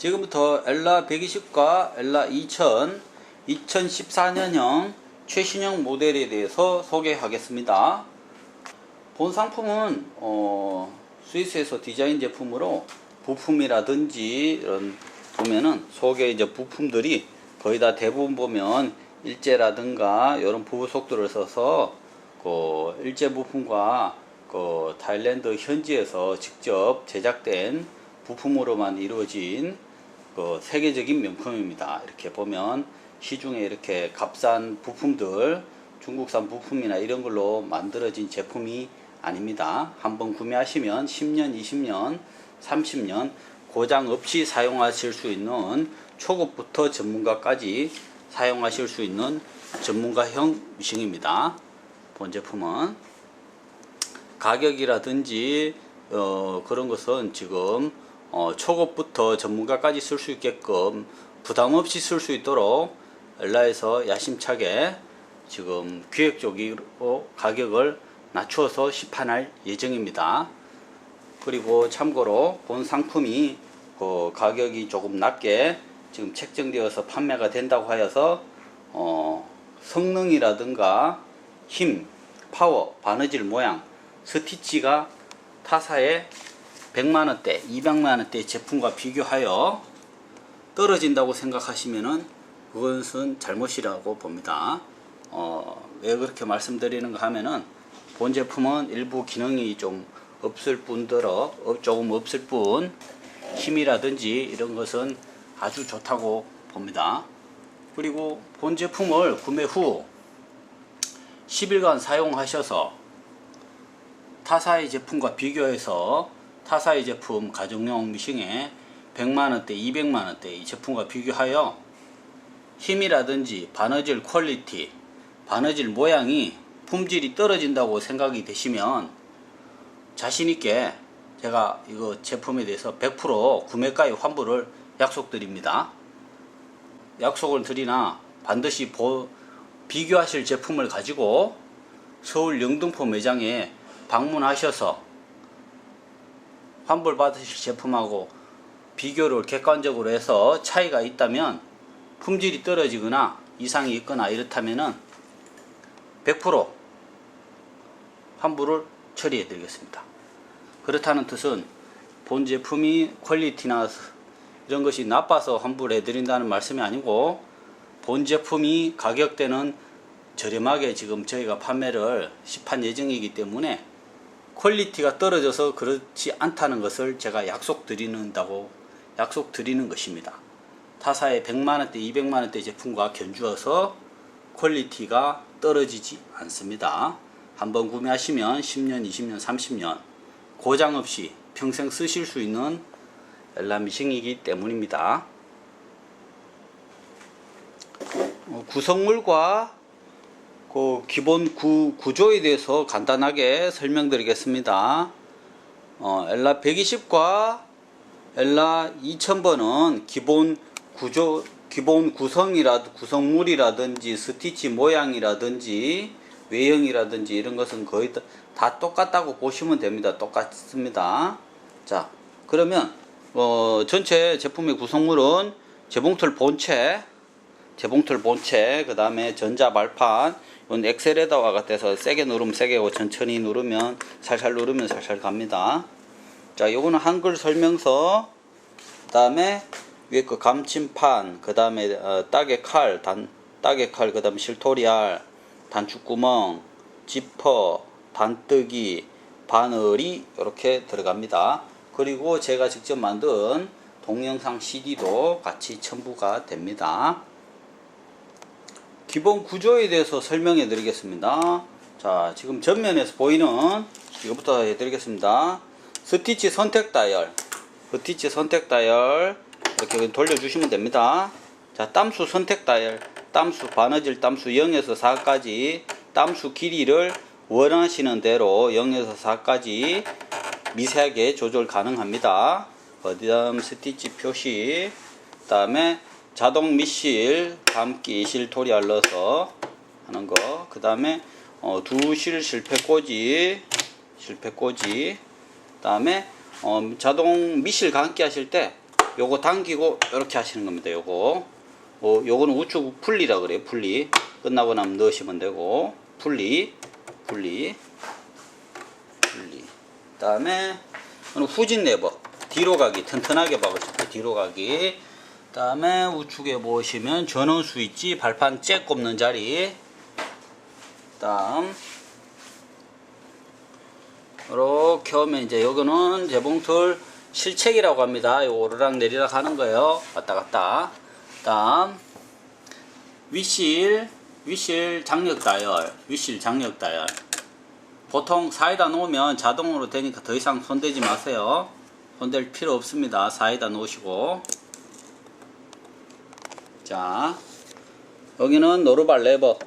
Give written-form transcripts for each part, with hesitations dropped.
지금부터 엘라 120과 엘라 2000, 2014년형 최신형 모델에 대해서 소개하겠습니다. 본 상품은 스위스에서 디자인 제품으로 부품이라든지 이런 보면은 속에 이제 부품들이 거의 다 대부분 보면 일제라든가 이런 부부 속도를 써서 그 일제 부품과 그 타일랜드 현지에서 직접 제작된 부품으로만 이루어진 그 세계적인 명품입니다. 이렇게 보면 시중에 이렇게 값싼 부품들, 중국산 부품이나 이런 걸로 만들어진 제품이 아닙니다. 한번 구매하시면 10년, 20년, 30년 고장 없이 사용하실 수 있는 초급부터 전문가까지 사용하실 수 있는 전문가형 미싱입니다. 본 제품은 가격이라든지 그런 것은 지금 초급부터 전문가까지 쓸 수 있게끔 부담 없이 쓸 수 있도록 엘라에서 야심차게 지금 기획적으로 가격을 낮추어서 시판할 예정입니다. 그리고 참고로 본 상품이 그 가격이 조금 낮게 지금 책정되어서 판매가 된다고 하여서 성능이라든가 힘, 파워, 바느질 모양, 스티치가 타사의 100만원대, 200만원대 제품과 비교하여 떨어진다고 생각하시면은 그것은 잘못이라고 봅니다. 왜 그렇게 말씀드리는가 하면은 본 제품은 일부 기능이 좀 없을 뿐더러 조금 없을 뿐 힘이라든지 이런 것은 아주 좋다고 봅니다. 그리고 본 제품을 구매 후 10일간 사용하셔서 타사의 제품과 비교해서 타사의 제품 가정용 미싱에 100만원대, 200만원대 이 제품과 비교하여 힘이라든지 바느질 퀄리티, 바느질 모양이 품질이 떨어진다고 생각이 되시면 자신있게 제가 이거 제품에 대해서 100% 구매가의 환불을 약속드립니다. 약속을 드리나 반드시 비교하실 제품을 가지고 서울 영등포 매장에 방문하셔서 환불 받으실 제품하고 비교를 객관적으로 해서 차이가 있다면 품질이 떨어지거나 이상이 있거나 이렇다면은 100% 환불을 처리해 드리겠습니다. 그렇다는 뜻은 본 제품이 퀄리티나 이런 것이 나빠서 환불해 드린다는 말씀이 아니고 본 제품이 가격대는 저렴하게 지금 저희가 판매를 시판 예정이기 때문에 퀄리티가 떨어져서 그렇지 않다는 것을 제가 약속드리는 것입니다. 타사의 100만원대, 200만원대 제품과 견주어서 퀄리티가 떨어지지 않습니다. 한번 구매하시면 10년, 20년, 30년 고장 없이 평생 쓰실 수 있는 엘라 미싱이기 때문입니다. 구성물과 그 기본 구조에 대해서 간단하게 설명드리겠습니다. 엘라 120과 엘라 2000번은 기본 구성물이라든지 스티치 모양이라든지 외형이라든지 이런 것은 거의 다 똑같다고 보시면 됩니다. 똑같습니다. 자, 그러면 전체 제품의 구성물은 재봉틀 본체, 그 다음에 전자 발판, 이건 엑셀에다와 같아서 세게 누르면 세게 하고 천천히 누르면 살살 누르면 살살 갑니다. 자, 요거는 한글 설명서, 그 다음에 위에 거 감침판, 그 다음에 따개 칼, 그 다음에 실토리알, 단축구멍, 지퍼, 단뜨기, 바늘이 이렇게 들어갑니다. 그리고 제가 직접 만든 동영상 CD도 같이 첨부가 됩니다. 기본 구조에 대해서 설명해 드리겠습니다. 자, 지금 전면에서 보이는 이것부터 해 드리겠습니다. 스티치 선택 다이얼 이렇게 돌려주시면 됩니다. 자, 땀수 선택 다이얼, 바느질 땀수 0에서 4까지 땀수 길이를 원하시는 대로 0에서 4까지 미세하게 조절 가능합니다. 그 다음 스티치 표시, 그 다음에 자동 밑실 감기 실토리알 넣어서 하는 거, 그 다음에 두실 실패꽂이, 그 다음에 자동 밑실 감기 하실 때 요거 당기고 이렇게 하시는 겁니다. 요거 요거는 우측 분리라 그래요. 분리. 끝나고 나면 넣으시면 되고, 분리. 그다음에 후진 레버, 뒤로 가기, 튼튼하게 박으실 때 뒤로 가기. 그다음에 우측에 보시면 전원 스위치, 발판 잭 꼽는 자리. 그다음 이렇게 하면 이제 여기는 재봉틀 실책이라고 합니다. 요 오르락 내리락 하는 거예요. 왔다 갔다. 그다음 위실 장력 다이얼, 보통 사이다 놓으면 자동으로 되니까 더 이상 손대지 마세요. 손댈 필요 없습니다. 사이다 놓으시고. 자, 여기는 노루발 레버,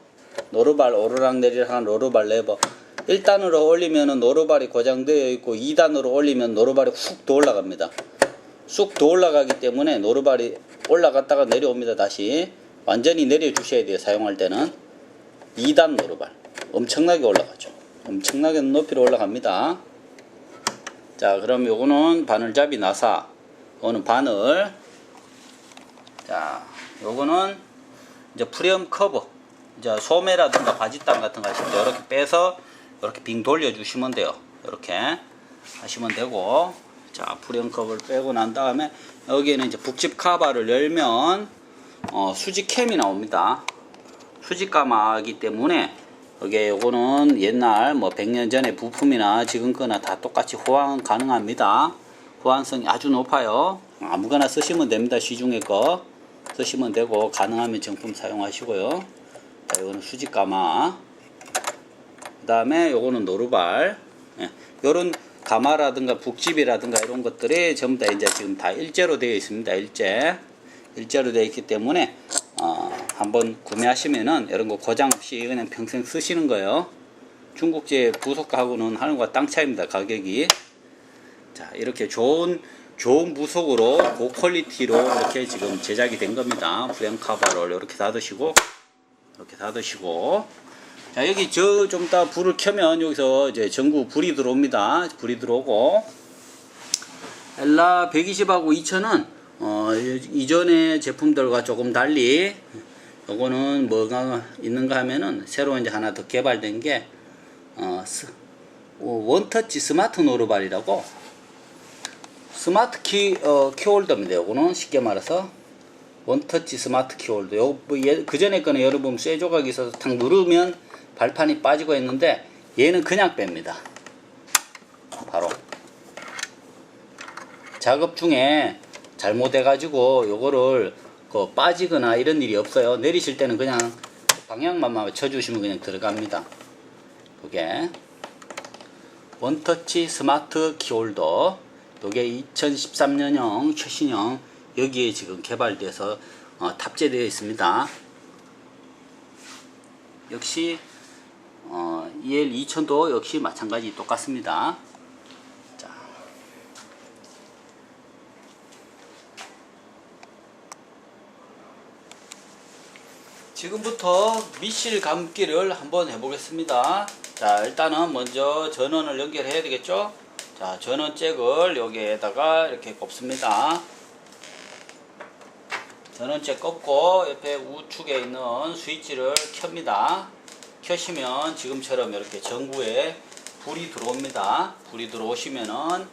오르락 내리락 하는 노루발 레버. 1단으로 올리면 노루발이 고정되어 있고, 2단으로 올리면 노루발이 훅 더 올라갑니다. 쑥 더 올라가기 때문에 노루발이 올라갔다가 내려옵니다. 다시 완전히 내려주셔야 돼요. 사용할 때는 2단 노루발 엄청나게 올라가죠. 엄청나게 높이로 올라갑니다. 자, 그럼 요거는 바늘잡이 나사, 요거는 바늘. 자, 요거는 이제 프레임 커버, 이제 소매라든가 바짓단 같은 거 하실 때 이렇게 빼서 이렇게 빙 돌려주시면 돼요. 이렇게 하시면 되고. 자, 프레임 커버를 빼고 난 다음에 여기에는 이제 북집 카바를 열면 수직캠이 나옵니다. 수직가마이기 때문에 여기에 요거는 옛날 뭐 100년 전의 부품이나 지금 거나 다 똑같이 호환 가능합니다. 호환성이 아주 높아요. 아무거나 쓰시면 됩니다. 시중에 거 쓰시면 되고, 가능하면 정품 사용하시고요. 자, 요거는 수직가마. 그 다음에 요거는 노루발. 예, 요런 가마라든가 북집이라든가 이런 것들이 전부 다 이제 지금 다 일제로 되어 있습니다. 일제로 되어 있기 때문에 한번 구매하시면은 이런 거 고장 없이 그냥 평생 쓰시는 거예요. 중국제 부속하고는 하늘과 땅 차이입니다. 가격이. 자, 이렇게 좋은 부속으로 고퀄리티로 이렇게 지금 제작이 된 겁니다. 프레임 카바를 이렇게 닫으시고, 자, 여기 좀 이따 불을 켜면 여기서 이제 전구 불이 들어옵니다. 불이 들어오고, 엘라 120하고 2000은 이전의 제품들과 조금 달리, 요거는 뭐가 있는가 하면은 새로 이제 하나 더 개발된 게 원터치 스마트 노루발이라고, 스마트 키홀더입니다. 요거는 쉽게 말해서 원터치 스마트 키홀더. 요 그 전에 거는 여러분 쇠 조각이 있어서 탁 누르면 발판이 빠지고 했는데, 얘는 그냥 뺍니다. 바로 작업 중에 잘못해가지고 요거를 빠지거나 이런 일이 없어요. 내리실 때는 그냥 방향만 맞춰주시면 그냥 들어갑니다. 그게 원터치 스마트 키홀더. 요게 2013년형 최신형, 여기에 지금 개발돼서 탑재되어 있습니다. 역시 EL2000도 역시 마찬가지 똑같습니다. 자, 지금부터 미실 감기를 한번 해보겠습니다. 자, 일단은 먼저 전원을 연결해야 되겠죠. 자, 전원 잭을 여기에다가 이렇게 꼽습니다. 전원 잭 꼽고 옆에 우측에 있는 스위치를 켭니다. 켜시면 지금처럼 이렇게 전구에 불이 들어옵니다. 불이 들어오시면은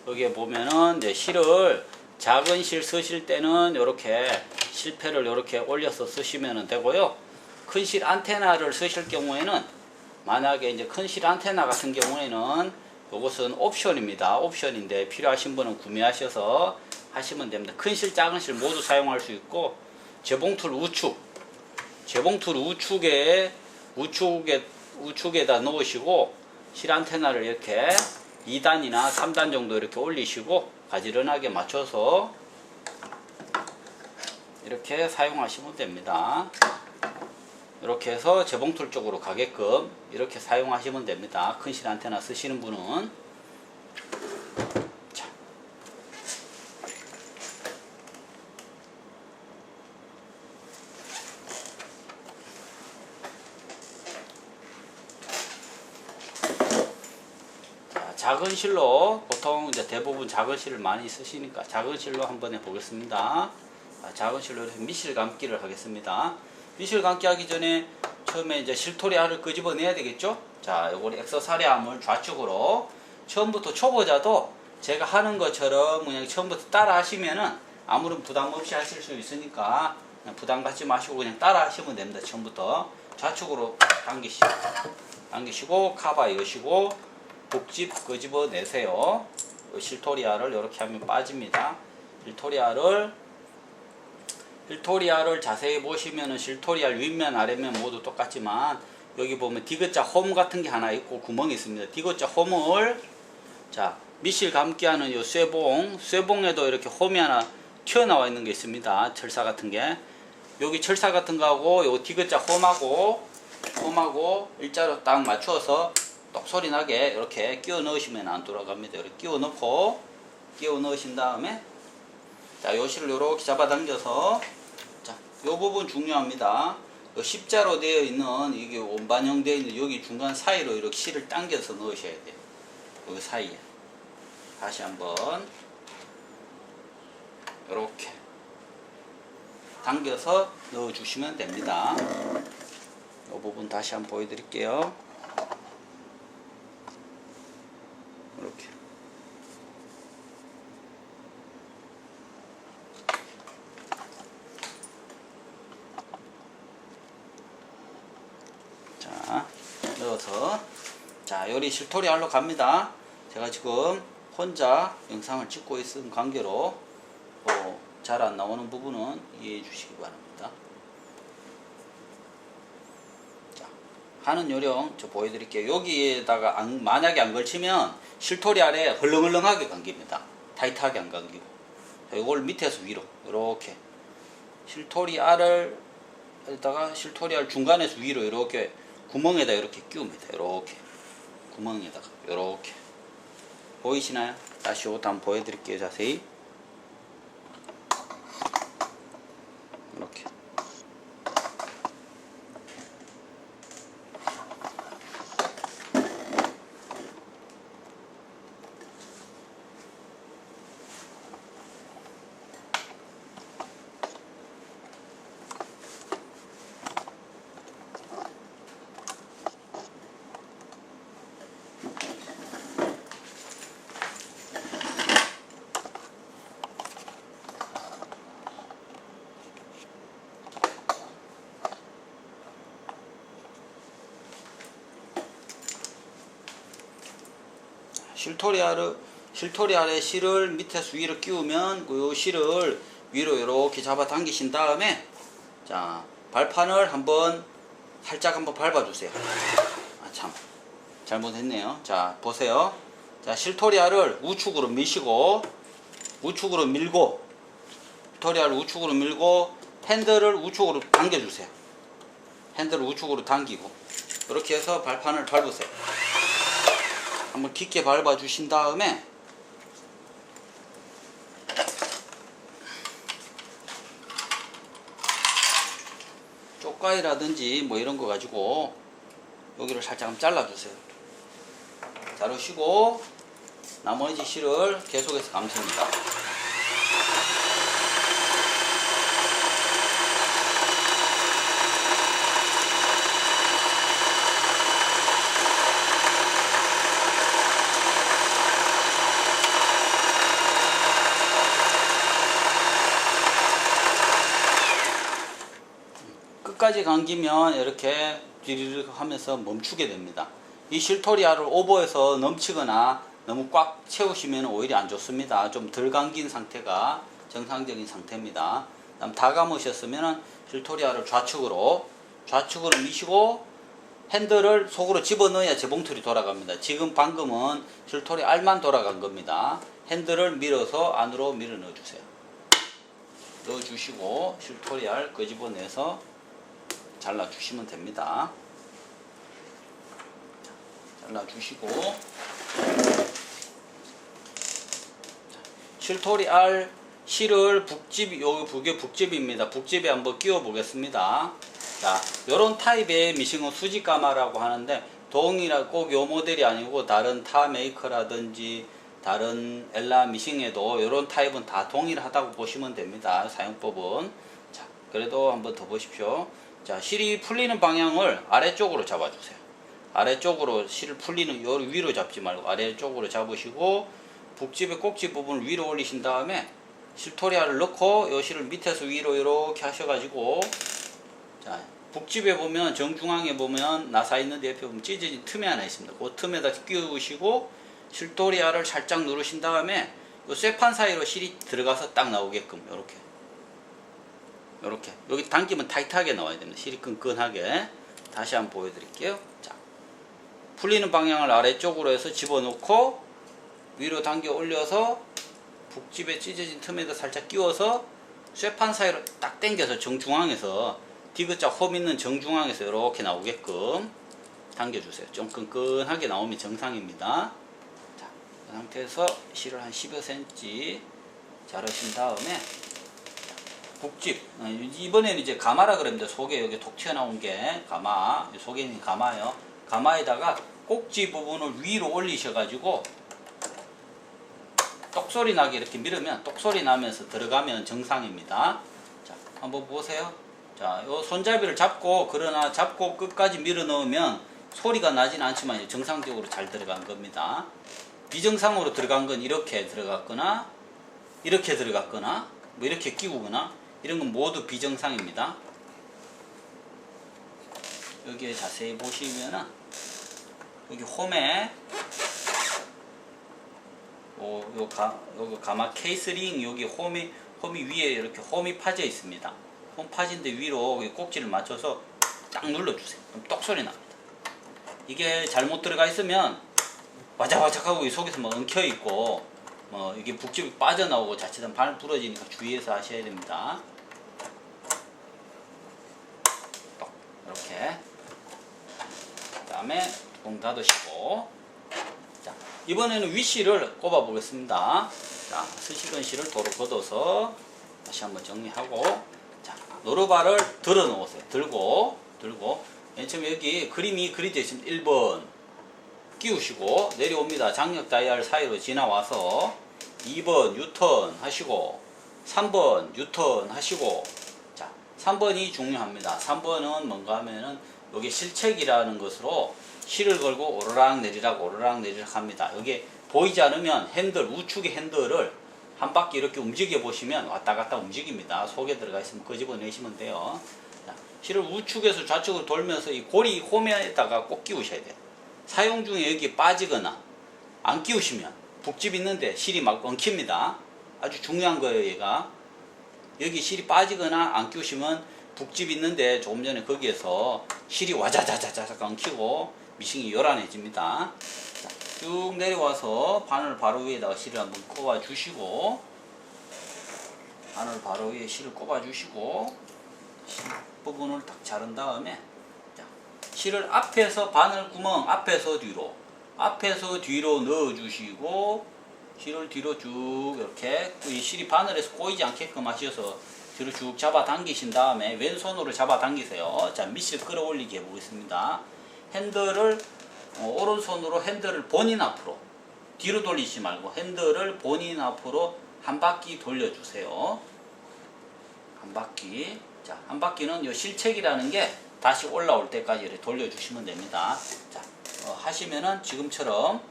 여기에 보면은 이제 실을, 작은 실 쓰실 때는 이렇게 실패를 이렇게 올려서 쓰시면 되고요. 큰 실 안테나를 쓰실 경우에는, 만약에 이제 큰 실 안테나 같은 경우에는 이것은 옵션입니다. 옵션인데 필요하신 분은 구매하셔서 하시면 됩니다. 큰 실, 작은 실 모두 사용할 수 있고, 재봉틀 우측에다 놓으시고, 실 안테나를 이렇게 2단이나 3단 정도 이렇게 올리시고 가지런하게 맞춰서 이렇게 사용하시면 됩니다. 이렇게 해서 재봉틀 쪽으로 가게끔 이렇게 사용하시면 됩니다. 큰 실 안테나 쓰시는 분은. 자, 작은 실로 보통 이제 대부분 작은 실을 많이 쓰시니까 작은 실로 한번 해보겠습니다. 작은 실로 이렇게 미실 감기를 하겠습니다. 미실 감기 하기 전에 처음에 이제 실토리 알을 끄집어내야 되겠죠? 자, 요걸 엑서사리암을 좌측으로 처음부터 초보자도 제가 하는 것처럼 그냥 처음부터 따라 하시면은 아무런 부담 없이 하실 수 있으니까 그냥 부담 갖지 마시고 그냥 따라 하시면 됩니다. 처음부터 좌측으로 당기시고 카바 여시고 복집 끄집어 내세요. 실토리알을 이렇게 하면 빠집니다. 실토리알을 자세히 보시면은 실토리알 윗면 아래면 모두 똑같지만 여기 보면 디귿자 홈 같은 게 하나 있고 구멍이 있습니다. 디귿자 홈을 자 미실 감기하는 요 쇠봉에도 이렇게 홈이 하나 튀어나와 있는 게 있습니다. 철사 같은 게 여기 철사 같은 거하고 요 디귿자 홈하고 일자로 딱 맞추어서 똑 소리 나게 이렇게 끼워 넣으시면 안 돌아갑니다. 이렇게 끼워 넣으신 다음에 자, 요 실을 요렇게 잡아당겨서 자, 요 부분 중요합니다. 요 십자로 되어 있는 이게 원반형 되어 있는 여기 중간 사이로 이렇게 실을 당겨서 넣으셔야 돼요. 여기 사이에 다시 한번 요렇게 당겨서 넣어 주시면 됩니다. 요 부분 다시 한번 보여 드릴게요. 이렇게 자 넣어서 자 요리 실토리 알로 갑니다. 제가 지금 혼자 영상을 찍고 있는 관계로 잘 안 나오는 부분은 이해해 주시기 바랍니다. 자, 하는 요령 저 보여드릴게요. 여기에다가 만약에 안 걸치면 실토리 알에 헐렁헐렁하게 감깁니다. 타이트하게 안 감기고. 자, 이걸 밑에서 위로 이렇게 실토리 알을 여기다가 실토리 알 중간에서 위로 이렇게 구멍에다 이렇게 끼웁니다. 이렇게 구멍에다가 이렇게 보이시나요? 다시 이것도 한번 보여드릴게요. 자세히 이렇게 실토리 알에 실을 밑에서 위로 끼우면 그 실을 위로 이렇게 잡아 당기신 다음에 자 발판을 살짝 한번 밟아주세요. 아 참 잘못했네요. 자 보세요. 자 실토리 알을 우측으로 밀고 실토리 알을 우측으로 밀고 핸들을 우측으로 당겨주세요. 핸들을 우측으로 당기고 이렇게 해서 발판을 밟으세요. 한번 깊게 밟아 주신 다음에 쪽가위라든지 뭐 이런 거 가지고 여기를 살짝 한번 잘라 주세요. 자르시고 나머지 실을 계속해서 감습니다. 끝까지 감기면 이렇게 디리르 하면서 멈추게 됩니다. 이 실토리 알을 오버해서 넘치거나 너무 꽉 채우시면 오히려 안 좋습니다. 좀 덜 감긴 상태가 정상적인 상태입니다. 다음 다 감으셨으면 실토리 알을 좌측으로 미시고 핸들을 속으로 집어넣어야 재봉틀이 돌아갑니다. 지금 방금은 실토리 알만 돌아간 겁니다. 핸들을 밀어서 안으로 밀어 넣어주세요. 넣어주시고 실토리 알 끄집어내서 잘라주시면 됩니다. 잘라주시고 실토리 알 실을 여기 북집입니다. 북집에 한번 끼워 보겠습니다. 자, 요런 타입의 미싱은 수직가마라고 하는데 동일한 꼭 요 모델이 아니고 다른 타 메이커라든지 다른 엘라 미싱에도 이런 타입은 다 동일하다고 보시면 됩니다. 사용법은. 자, 그래도 한번 더 보십시오. 자, 실이 풀리는 방향을 아래쪽으로 잡아주세요. 아래쪽으로 실을 풀리는 요 위로 잡지 말고 아래쪽으로 잡으시고 북집의 꼭지 부분을 위로 올리신 다음에 실토리아를 넣고 요 실을 밑에서 위로 이렇게 하셔가지고 자, 북집에 보면 정중앙에 보면 나사 있는데 옆에 보면 찢어진 틈이 하나 있습니다. 그 틈에다 끼우시고 실토리아를 살짝 누르신 다음에 요 쇠판 사이로 실이 들어가서 딱 나오게끔 요렇게 여기 당기면 타이트하게 나와야 됩니다. 실이 끈끈하게. 다시 한번 보여드릴게요. 자, 풀리는 방향을 아래쪽으로 해서 집어넣고 위로 당겨 올려서 북집에 찢어진 틈에다 살짝 끼워서 쇠판 사이로 딱 당겨서 정중앙에서 디귿자 홈 있는 정중앙에서 이렇게 나오게끔 당겨주세요. 좀 끈끈하게 나오면 정상입니다. 자, 그 상태에서 실을 한 10여 cm 자르신 다음에 북집 이번에는 이제 가마라 그럽니다. 속에 여기 톡 튀어나온 게 가마, 속에 있는 가마요. 가마에다가 꼭지 부분을 위로 올리셔가지고 똑소리 나게 이렇게 밀으면 똑소리 나면서 들어가면 정상입니다. 자, 한번 보세요. 자, 요 손잡이를 잡고 그러나 잡고 끝까지 밀어 넣으면 소리가 나진 않지만 이제 정상적으로 잘 들어간 겁니다. 비정상으로 들어간 건 이렇게 들어갔거나 이렇게 들어갔거나 뭐 이렇게 끼우거나 이런 건 모두 비정상입니다. 여기에 자세히 보시면은 여기 홈에 요거 가마 케이스링 여기 홈이 위에 이렇게 홈이 파져 있습니다. 홈 파진데 위로 꼭지를 맞춰서 딱 눌러주세요. 그럼 똑소리 납니다. 이게 잘못 들어가 있으면 와작와작하고 이 속에서 막 엉켜 있고 이게 북집이 빠져나오고 자칫하면 발 부러지니까 주의해서 하셔야 됩니다. 이렇게 그 다음에 뚜껑 닫으시고 자, 이번에는 윗실을 꼽아 보겠습니다. 자, 스시건 실을 도로 걷어서 다시 한번 정리하고 자, 노루발을 들어 놓으세요. 들고 맨 처음에 여기 그림이 그려져 있습니다. 1번 끼우시고 내려옵니다. 장력 다이얼 사이로 지나와서 2번 유턴 하시고 3번 유턴 하시고 자, 3번이 중요합니다. 3번은 뭔가 하면은 여기 실책이라는 것으로 실을 걸고 오르락 내리락 합니다. 여기 보이지 않으면 핸들, 우측의 핸들을 한 바퀴 이렇게 움직여 보시면 왔다 갔다 움직입니다. 속에 들어가 있으면 끄집어내시면 돼요. 자, 실을 우측에서 좌측으로 돌면서 이 고리 홈에다가 꼭 끼우셔야 돼요. 사용 중에 여기 빠지거나 안 끼우시면 북집 있는데 실이 막 엉킵니다. 아주 중요한 거예요. 얘가 여기 실이 빠지거나 안 끼우시면 북집 있는데 조금 전에 거기에서 실이 와자자자자 엉키고 미싱이 요란해집니다. 자, 쭉 내려와서 바늘 바로 위에다가 실을 한번 꼽아 주시고 바늘 바로 위에 실을 꼽아 주시고 실 부분을 딱 자른 다음에 자, 실을 앞에서 바늘 구멍 앞에서 뒤로 넣어 주시고 실을 뒤로 쭉 이렇게 이 실이 바늘에서 꼬이지 않게끔 하셔서 뒤로 쭉 잡아 당기신 다음에 왼손으로 잡아 당기세요. 자, 밑실 끌어올리게 해보겠습니다. 핸들을 오른손으로 핸들을 본인 앞으로 뒤로 돌리지 말고 핸들을 본인 앞으로 한 바퀴 돌려주세요. 한 바퀴. 자, 한 바퀴는 이 실책이라는 게 다시 올라올 때까지 이렇게 돌려주시면 됩니다. 자, 하시면은 지금처럼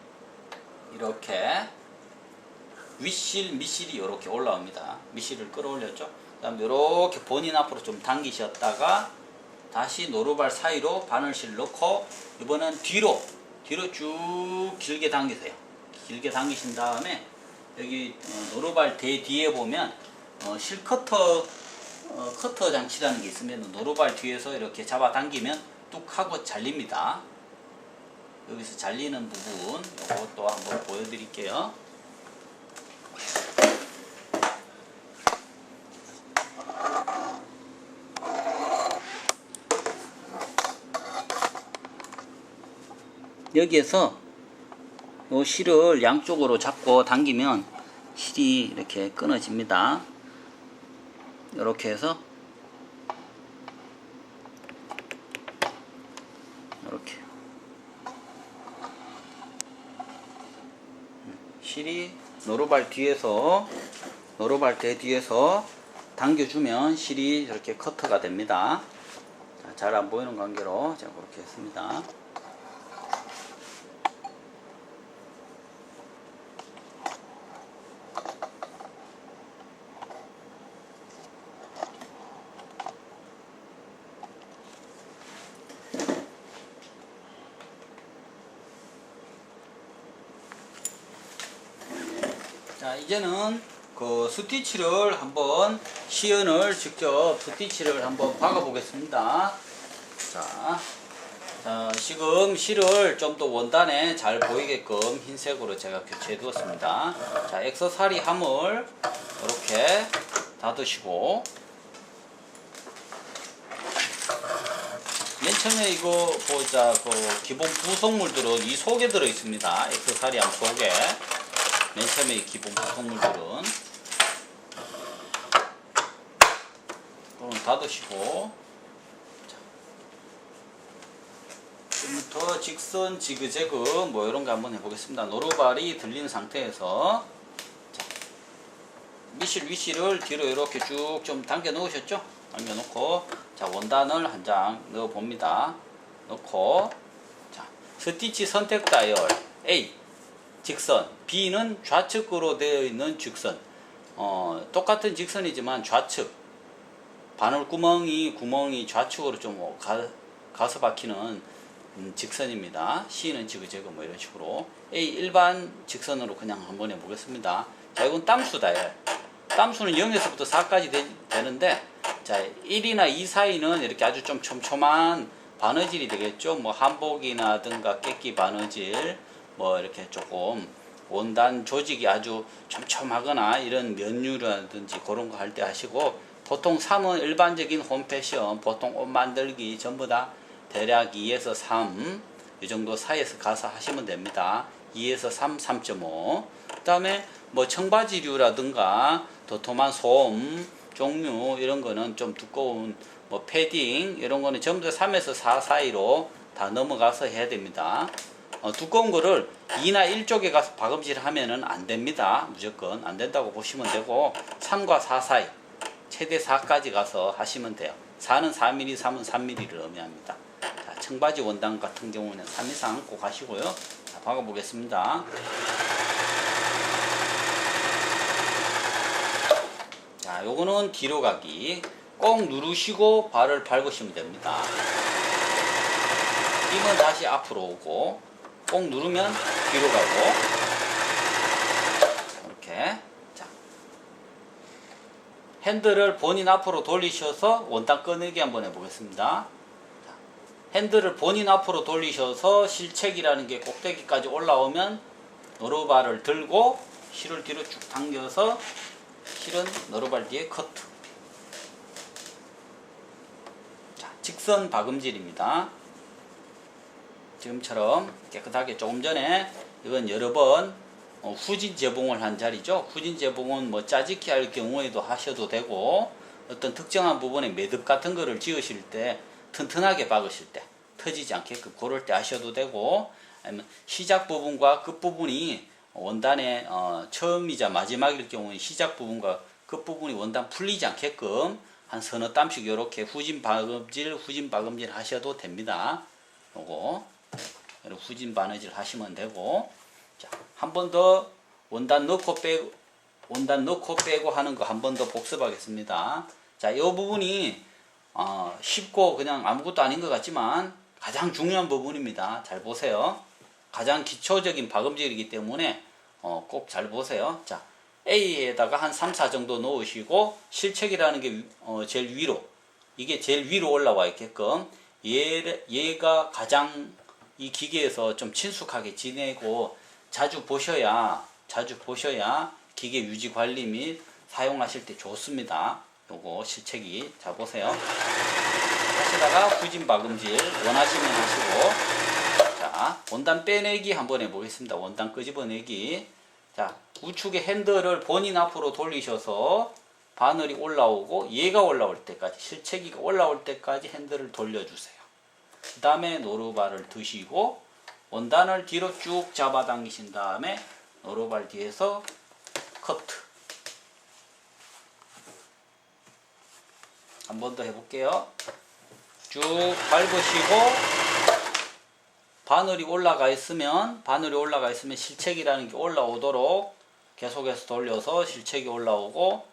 이렇게 윗실, 밑실이 이렇게 올라옵니다. 밑실을 끌어올렸죠. 그 다음에 이렇게 본인 앞으로 좀 당기셨다가 다시 노루발 사이로 바늘실 넣고 이번엔 뒤로 쭉 길게 당기세요. 길게 당기신 다음에 여기 노루발 대 뒤에 보면 실 커터 장치라는 게 있으면 노루발 뒤에서 이렇게 잡아 당기면 뚝 하고 잘립니다. 여기서 잘리는 부분 이것도 한번 보여드릴게요. 여기에서 이 실을 양쪽으로 잡고 당기면 실이 이렇게 끊어집니다. 이렇게 해서 이렇게 실이 노루발 대 뒤에서 당겨주면 실이 이렇게 커터가 됩니다. 잘 안 보이는 관계로 제가 그렇게 했습니다. 자, 이제는 그 스티치를 한번 시연을 직접 스티치를 한번 박아 보겠습니다. 자, 지금 실을 좀 더 원단에 잘 보이게끔 흰색으로 제가 교체해 두었습니다. 자, 액세서리 함을 이렇게 닫으시고, 맨 처음에 이거 보자, 그 기본 구성물들은 이 속에 들어 있습니다. 액세서리 함 속에. 맨 처음에 이 기본 구성물들은 닫으시고, 지금부터 직선, 지그재그 뭐 이런 거 한번 해보겠습니다. 노루발이 들린 상태에서 미실 위실을 뒤로 이렇게 쭉 좀 당겨 놓으셨죠? 당겨 놓고, 자, 원단을 한 장 넣어 봅니다. 넣고, 자, 스티치 선택 다이얼 A 직선, B는 좌측으로 되어 있는 직선. 똑같은 직선이지만 좌측, 구멍이 좌측으로 좀 가서 박히는 직선입니다. C는 지그재그 뭐 이런 식으로. A 일반 직선으로 그냥 한번 해보겠습니다. 자, 이건 땀수 다이얼. 땀수는 0에서부터 4까지 되는데, 자, 1이나 2 사이는 이렇게 아주 좀 촘촘한 바느질이 되겠죠. 뭐 한복이나든가 깨끼 바느질, 뭐 이렇게 조금 원단 조직이 아주 촘촘하거나 이런 면류라든지 그런 거 할 때 하시고, 보통 3은 일반적인 홈패션, 보통 옷 만들기 전부 다 대략 2에서 3, 이 정도 사이에서 가서 하시면 됩니다. 2에서 3, 3.5. 그 다음에 뭐 청바지류라든가 도톰한 솜 종류 이런 거는 좀 두꺼운 뭐 패딩 이런 거는 전부 다 3에서 4 사이로 다 넘어가서 해야 됩니다. 두꺼운 거를 2나 1쪽에 가서 박음질 하면은 안 됩니다. 무조건 안 된다고 보시면 되고, 3과 4 사이, 최대 4까지 가서 하시면 돼요. 4는 4mm, 3은 3mm를 의미합니다. 자, 청바지 원단 같은 경우는 3 이상 꼭 하시고요. 자, 박아보겠습니다. 자, 요거는 뒤로 가기. 꼭 누르시고 발을 밟으시면 됩니다. 힘은 다시 앞으로 오고, 꼭 누르면 뒤로 가고, 이렇게. 자, 핸들을 본인 앞으로 돌리셔서 원단 꺼내기 한번 해보겠습니다. 자, 핸들을 본인 앞으로 돌리셔서 실책이라는 게 꼭대기까지 올라오면 노루발을 들고 실을 뒤로 쭉 당겨서 실은 노루발 뒤에 커트. 자, 직선 박음질입니다. 지금처럼 깨끗하게, 조금 전에 이건 여러 번 후진 재봉을 한 자리죠. 후진 재봉은 뭐 짜집기 할 경우에도 하셔도 되고, 어떤 특정한 부분에 매듭 같은 거를 지으실 때 튼튼하게 박으실 때 터지지 않게끔 그럴 때 하셔도 되고, 아니면 시작 부분과 끝 부분이 원단의 처음이자 마지막일 경우에 시작 부분과 끝 부분이 원단 풀리지 않게끔 한 서너 땀씩 이렇게 후진 박음질 하셔도 됩니다. 요거 후진 바느질 하시면 되고, 자, 한 번 더 원단 넣고 빼고 하는 거 한 번 더 복습하겠습니다. 자, 이 부분이 쉽고 그냥 아무것도 아닌 것 같지만 가장 중요한 부분입니다. 잘 보세요. 가장 기초적인 박음질이기 때문에 꼭 잘 보세요. 자, A에다가 한 3, 4 정도 넣으시고, 실책이라는 게 제일 위로, 이게 제일 위로 올라와 있게끔 얘가 가장 이 기계에서 좀 친숙하게 지내고 자주 보셔야 기계 유지 관리 및 사용하실 때 좋습니다. 요거 실책이. 자, 보세요. 하시다가 후진 박음질 원하시면 하시고, 자, 원단 빼내기 한번 해보겠습니다. 원단 끄집어내기. 자, 우측의 핸들을 본인 앞으로 돌리셔서 바늘이 올라오고 얘가 올라올 때까지, 실체기가 올라올 때까지 핸들을 돌려주세요. 그 다음에 노루발을 드시고 원단을 뒤로 쭉 잡아당기신 다음에 노루발 뒤에서 커트. 한 번 더 해볼게요. 쭉 밟으시고 바늘이 올라가 있으면 실책이라는 게 올라오도록 계속해서 돌려서 실책이 올라오고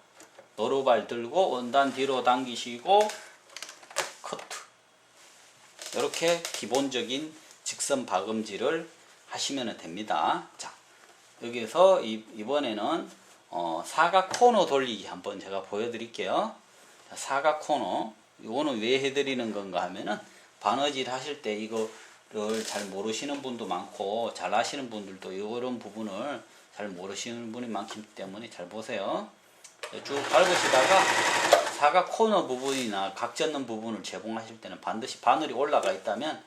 노루발 들고 원단 뒤로 당기시고 커트. 이렇게 기본적인 직선 박음질을 하시면 됩니다. 자, 여기서 이번에는 사각 코너 돌리기 한번 제가 보여드릴게요. 자, 사각 코너 이거는 왜 해드리는 건가 하면은 바느질 하실 때 이거를 잘 모르시는 분도 많고 잘 아시는 분들도 이런 부분을 잘 모르시는 분이 많기 때문에 잘 보세요. 쭉 밟으시다가 사각 코너 부분이나 각 젓는 부분을 제공하실 때는 반드시 바늘이 올라가 있다면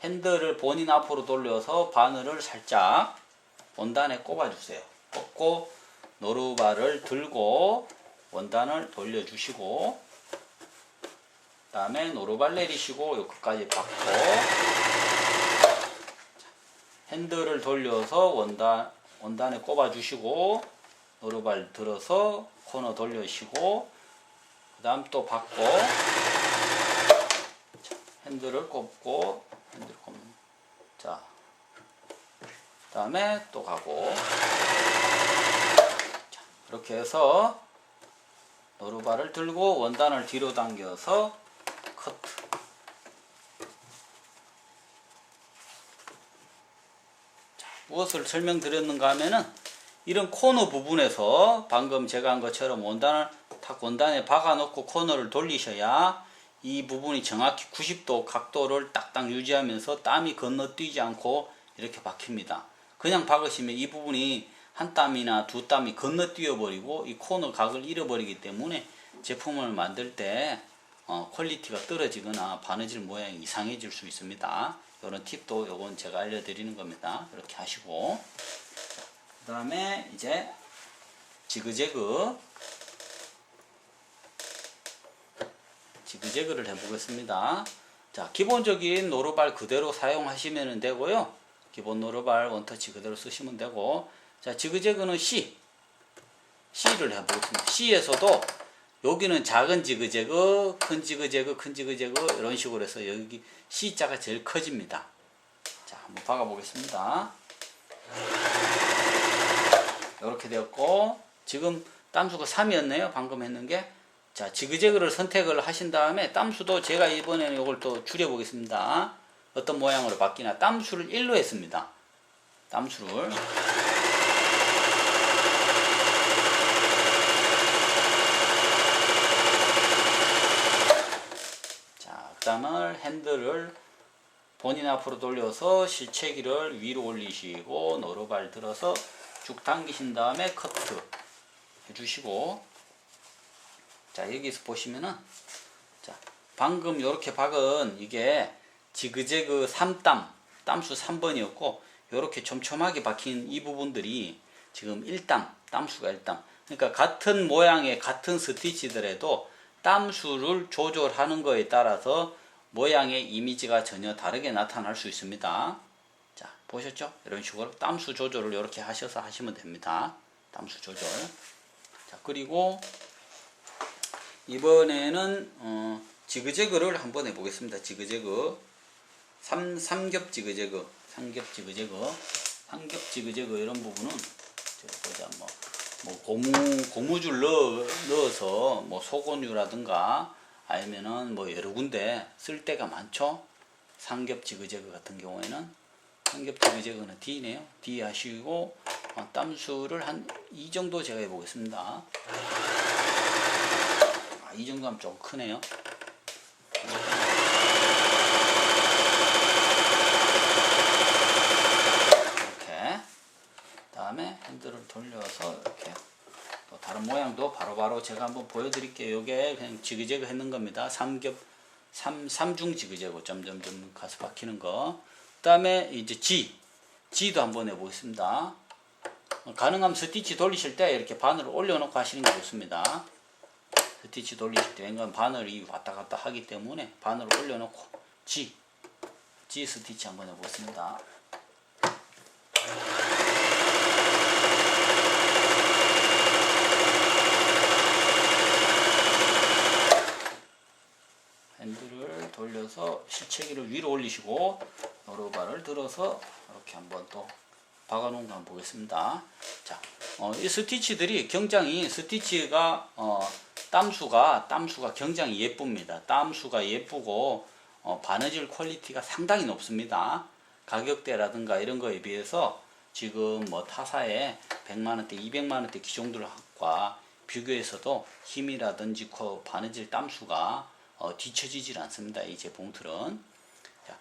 핸들을 본인 앞으로 돌려서 바늘을 살짝 원단에 꼽아주세요. 꼽고 노루발을 들고 원단을 돌려주시고 그 다음에 노루발 내리시고 요 끝까지 받고 핸들을 돌려서 원단에 꼽아주시고 노루발 들어서 코너 돌려주시고 그 다음 또 받고 핸들을 꼽고 자, 그 다음에 또 가고 자, 이렇게 해서 노루발을 들고 원단을 뒤로 당겨서 커트. 자, 무엇을 설명드렸는가 하면은 이런 코너 부분에서 방금 제가 한 것처럼 원단을 탁 원단에 박아 놓고 코너를 돌리셔야 이 부분이 정확히 90도 각도를 딱딱 유지하면서 땀이 건너뛰지 않고 이렇게 박힙니다. 그냥 박으시면 이 부분이 한 땀이나 두 땀이 건너뛰어 버리고 이 코너 각을 잃어버리기 때문에 제품을 만들 때 퀄리티가 떨어지거나 바느질 모양이 이상해질 수 있습니다. 이런 팁도 요건 제가 알려드리는 겁니다. 이렇게 하시고 그 다음에 이제 지그재그를 해보겠습니다. 자, 기본적인 노루발 그대로 사용하시면 되고요. 기본 노루발 원터치 그대로 쓰시면 되고, 자, 지그재그는 C를 해보겠습니다. C에서도 여기는 작은 지그재그, 큰 지그재그, 큰 지그재그 이런 식으로 해서 여기 C자가 제일 커집니다. 자, 한번 박아보겠습니다. 이렇게 되었고, 지금 땀수가 3이었네요. 방금 했는 게. 자, 지그재그를 선택을 하신 다음에 땀수도 제가 이번에는 이걸 또 줄여보겠습니다. 어떤 모양으로 바뀌나. 땀수를 1로 했습니다. 땀수를. 자, 그 다음에 핸들을 본인 앞으로 돌려서 실체기를 위로 올리시고 노루발 들어서 쭉 당기신 다음에 커트 해주시고, 자, 여기서 보시면은, 자, 방금 이렇게 박은 이게 지그재그 3땀, 땀수 3번이었고, 이렇게 촘촘하게 박힌 이 부분들이 지금 1땀, 땀수가 1땀. 그러니까 같은 모양의 같은 스티치들에도 땀수를 조절하는 거에 따라서 모양의 이미지가 전혀 다르게 나타날 수 있습니다. 자, 보셨죠? 이런 식으로 땀수 조절을 이렇게 하셔서 하시면 됩니다. 땀수 조절. 자, 그리고 이번에는 지그재그를 한번 해보겠습니다. 지그재그 삼겹 지그재그 이런 부분은 보자 뭐 고무줄 넣어서 뭐 소곤유라든가 아니면은 뭐 여러 군데 쓸 데가 많죠. 삼겹 지그재그 같은 경우에는 삼겹 지그재그는 D네요. D 하시고 땀수를 한 이 정도 제가 해보겠습니다. 이 정도 하면 좀 크네요. 이렇게. 다음에 핸들을 돌려서 이렇게 또 다른 모양도 바로바로 제가 한번 보여드릴게요. 이게 그냥 지그재그 했는 겁니다. 삼중 지그재그 점점점 가서 박히는 거. 그 다음에 이제 G도 한번 해보겠습니다. 가능하면 스티치 돌리실 때 이렇게 바늘을 올려놓고 하시는 게 좋습니다. 스티치 돌리실 때 웬간 바늘이 왔다 갔다 하기 때문에 바늘을 올려놓고 G 스티치 한번 해보겠습니다. 내리시고 노루발을 들어서 이렇게 한번 또 박아놓은 거 한번 보겠습니다. 자, 이 스티치들이 굉장히 스티치가 땀수가 굉장히 예쁩니다. 땀수가 예쁘고 바느질 퀄리티가 상당히 높습니다. 가격대라든가 이런 거에 비해서 지금 뭐 타사의 100만원대, 200만원대 기종들과 비교해서도 힘이라든지 바느질 땀수가 뒤처지질 않습니다. 이 제품들은. 자,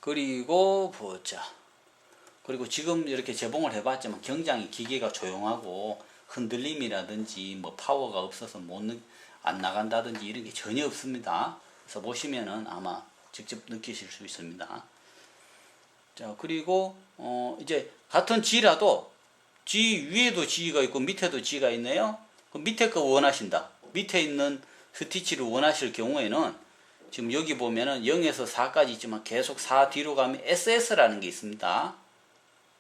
그리고 보자. 그리고 지금 이렇게 재봉을 해봤지만 굉장히 기계가 조용하고 흔들림이라든지 뭐 파워가 없어서 안 나간다든지 이런 게 전혀 없습니다. 그래서 보시면은 아마 직접 느끼실 수 있습니다. 자, 그리고 이제 같은 G라도 G 위에도 G가 있고 밑에도 G가 있네요. 그 밑에 거 원하신다. 밑에 있는 스티치를 원하실 경우에는 지금 여기 보면은 0에서 4까지 있지만 계속 4 뒤로 가면 SS라는 게 있습니다.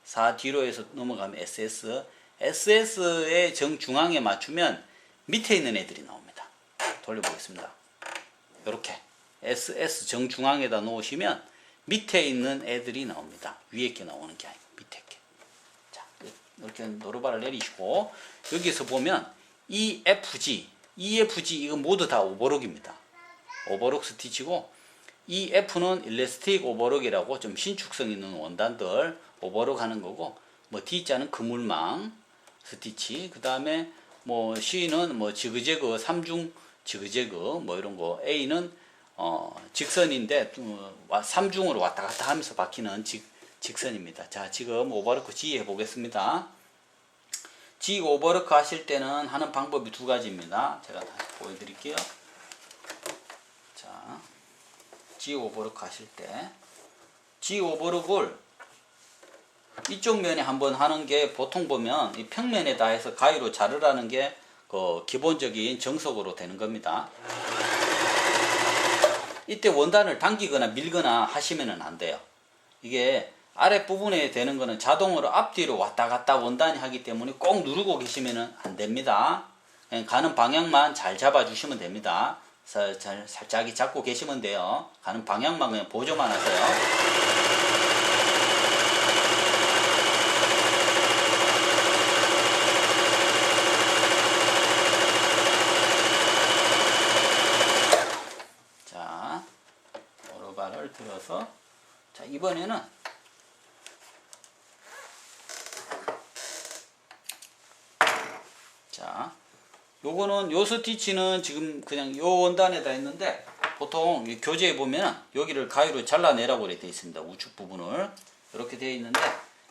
4 뒤로 해서 넘어가면 SS. SS의 정중앙에 맞추면 밑에 있는 애들이 나옵니다. 돌려보겠습니다. 이렇게 SS 정중앙에다 놓으시면 밑에 있는 애들이 나옵니다. 위에 게 나오는 게 아니고 밑에 게. 자, 이렇게 노루발을 내리시고 여기서 보면 EFG 이건 모두 다 오버록입니다. 오버록 스티치고 EF는 일레스틱 오버록이라고 좀 신축성 있는 원단들 오버록 하는 거고, 뭐 D자는 그물망 스티치, 그 다음에 뭐 C는 뭐 지그재그 3중 지그재그 뭐 이런 거, A는 직선인데 3중으로 왔다 갔다 하면서 박히는 직선입니다. 자, 지금 오버로크 G 해보겠습니다. G 오버로크 하실 때는 하는 방법이 두 가지입니다. 제가 다시 보여드릴게요. 자, G 오버로크 하실 때 G 오버로크를 이쪽 면에 한번 하는 게, 보통 보면 이 평면에다 해서 가위로 자르라는 게 그 기본적인 정석으로 되는 겁니다. 이때 원단을 당기거나 밀거나 하시면 안 돼요. 이게 아랫부분에 되는 거는 자동으로 앞뒤로 왔다 갔다 원단이 하기 때문에 꼭 누르고 계시면 안 됩니다. 그냥 가는 방향만 잘 잡아 주시면 됩니다. 살짝 잡고 계시면 돼요. 가는 방향만 그냥 보조만 하세요. 발을 들어서, 자, 이번에는 자, 요거는 요 스티치는 지금 그냥 요 원단에다 했는데, 보통 교재에 보면 여기를 가위로 잘라내라고 되어 있습니다. 우측 부분을 이렇게 되어 있는데,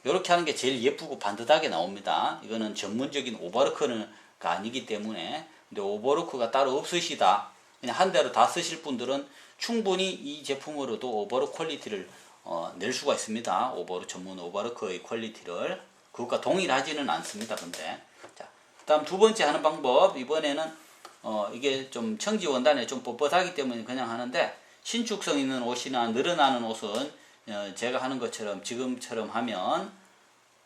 이렇게 하는 게 제일 예쁘고 반듯하게 나옵니다. 이거는 전문적인 오버로크가 아니기 때문에. 근데 오버로크가 따로 없으시다, 그냥 한 대로 다 쓰실 분들은 충분히 이 제품으로도 오버로크 퀄리티를 낼 수가 있습니다. 전문 오버로크의 퀄리티를. 그것과 동일하지는 않습니다. 근데 자, 다음 두 번째 하는 방법. 이번에는 이게 좀 청지 원단에 좀 뻣뻣하기 때문에 그냥 하는데, 신축성 있는 옷이나 늘어나는 옷은 제가 하는 것처럼 지금처럼 하면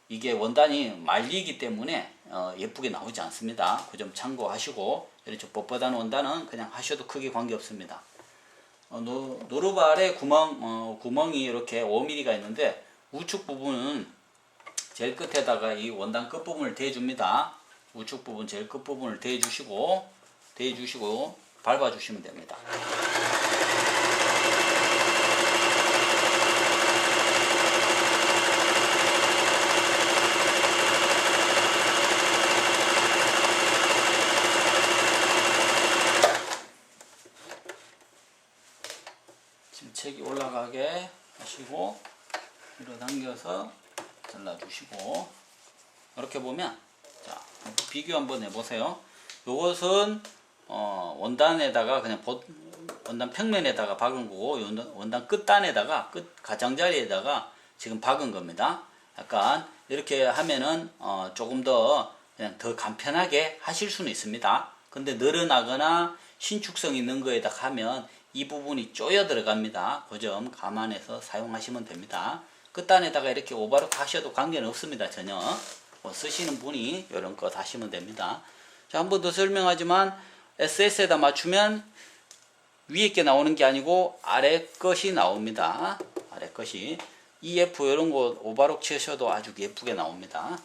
이게 원단이 말리기 때문에 예쁘게 나오지 않습니다. 그 점 참고하시고, 이렇게 뻣뻣한 원단은 그냥 하셔도 크게 관계없습니다. 노루발에 구멍이 이렇게 5mm가 있는데, 우측 부분은 제일 끝에다가 이 원단 끝부분을 대줍니다. 우측 부분 제일 끝부분을 대주시고 밟아주시면 됩니다. 침책이 올라가게 하시고 밀어당겨서 잘라주시고, 이렇게 보면, 자, 비교 한번 해보세요. 요것은 원단에다가 그냥 원단 평면에다가 박은 거고, 원단 끝단에다가 가장자리에다가 지금 박은 겁니다. 약간 이렇게 하면은 조금 더 그냥 더 간편하게 하실 수는 있습니다. 근데 늘어나거나 신축성 있는 거에다 하면 이 부분이 쪼여 들어갑니다. 그 점 감안해서 사용하시면 됩니다. 끝단에다가 이렇게 오버로크 하셔도 관계는 없습니다. 전혀. 쓰시는 분이 이런 거 하시면 됩니다. 자, 한 번 더 설명하지만 SS에다 맞추면 위에 게 나오는 게 아니고 아래 것이 나옵니다. 아래 것이. EF 이런 거 오버록 치셔도 아주 예쁘게 나옵니다.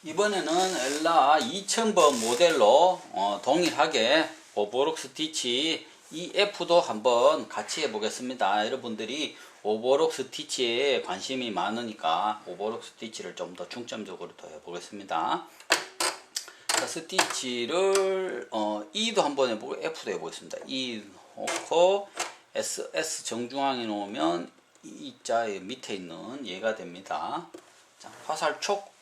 이번에는 엘라 2000번 모델로 동일하게 오버록 스티치 EF도 한번 같이 해보겠습니다. 여러분들이 오버록 스티치에 관심이 많으니까 오버록 스티치를 좀 더 중점적으로 더 해보겠습니다. 자, 스티치를 E도 한번 해보고 F도 해보겠습니다. E 놓고 SS 정중앙에 놓으면 E자의 밑에 있는 얘가 됩니다. 자, 화살촉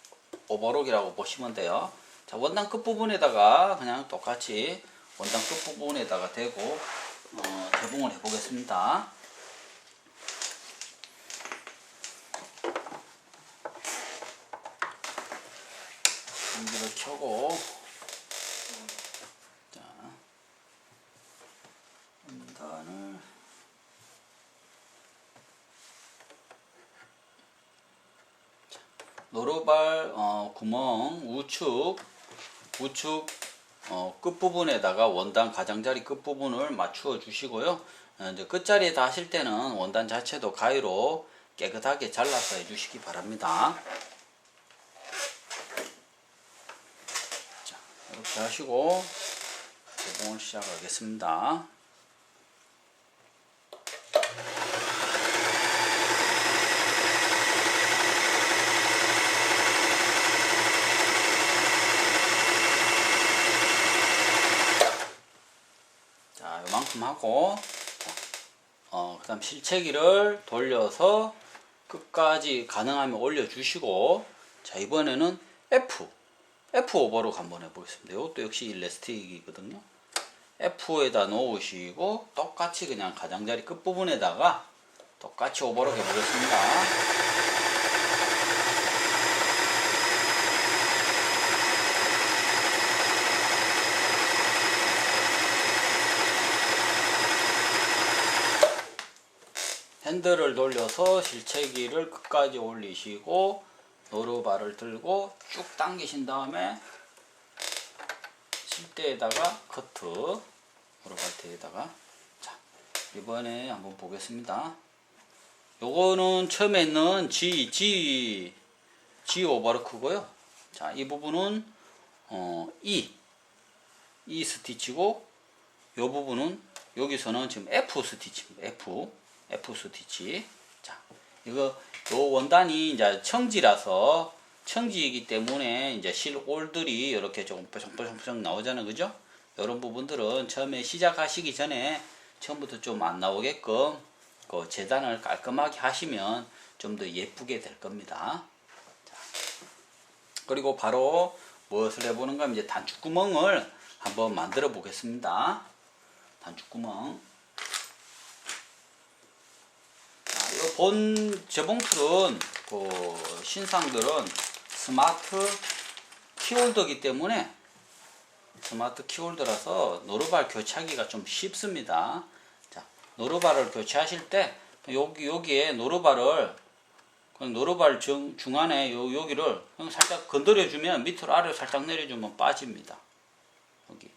오버록이라고 보시면 돼요. 자, 원단 끝부분에다가 그냥 똑같이 원단 끝부분에다가 대고 개봉을 해보겠습니다. 전기를 켜고 자, 원단을 노루발 구멍 우측 끝부분에다가 원단 가장자리 끝부분을 맞추어 주시고요. 이제 끝자리에 다 하실 때는 원단 자체도 가위로 깨끗하게 잘라서 해주시기 바랍니다. 자, 이렇게 하시고 개봉을 시작하겠습니다. 자, 요만큼 하고 그 다음 실체기를 돌려서 끝까지 가능하면 올려주시고, 자, 이번에는 F 오버록 한번 해보겠습니다. 이것도 역시 일라스틱이거든요. F에다 놓으시고 똑같이 그냥 가장자리 끝부분에다가 똑같이 오버록 해보겠습니다. 핸들을 돌려서 실체기를 끝까지 올리시고 노루발을 들고 쭉 당기신 다음에 실대에다가 커트, 노루발대에다가. 자, 이번에 한번 보겠습니다. 요거는 처음에 있는 G 오버로크고요. 자, 이 부분은 E 스티치고, 요 부분은 여기서는 지금 F 스티치입니다. F 스티치. 자, 요 원단이 이제 청지라서, 청지이기 때문에 이제 실홀들이 이렇게 조금 뽀송뽀송 나오잖아요. 그죠? 이런 부분들은 처음에 시작하시기 전에 처음부터 좀 안 나오게끔 그 재단을 깔끔하게 하시면 좀 더 예쁘게 될 겁니다. 자, 그리고 바로 무엇을 해보는가 하면 이제 단축구멍을 한번 만들어 보겠습니다. 단축구멍. 본 재봉틀은 그 신상들은 스마트 키홀더이기 때문에, 스마트 키홀더라서 노루발 교체하기가 좀 쉽습니다. 자, 노루발을 교체하실 때 여기에 노루발을 그냥 노루발 중안에 여기를 그냥 살짝 건드려 주면, 밑으로 아래로 살짝 내려주면 빠집니다. 여기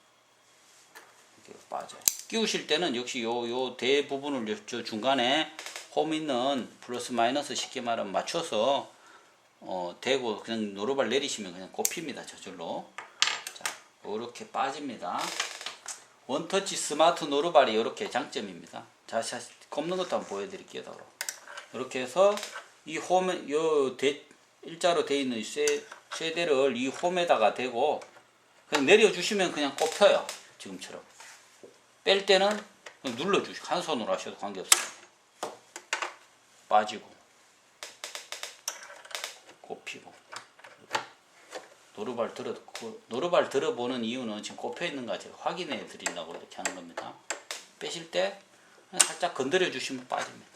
빠져요. 끼우실 때는 역시 요 대부분을 저 중간에 홈 있는 플러스 마이너스 쉽게 말하면 맞춰서 대고 그냥 노루발 내리시면 그냥 꼽힙니다. 저절로. 자, 이렇게 빠집니다. 원터치 스마트 노루발이 이렇게 장점입니다. 자, 꼽는 것도 한번 보여드릴게요. 이렇게 해서 이 홈에 일자로 되어 있는 쇠대를 이 홈에다가 대고 그냥 내려주시면 그냥 꼽혀요. 지금처럼. 뺄 때는 그냥 눌러주시고 한 손으로 하셔도 관계없어요. 빠지고 꼽히고. 노루발 들어보는 이유는 지금 꼽혀 있는가 제가 확인해 드린다고 이렇게 하는 겁니다. 빼실 때 살짝 건드려 주시면 빠집니다.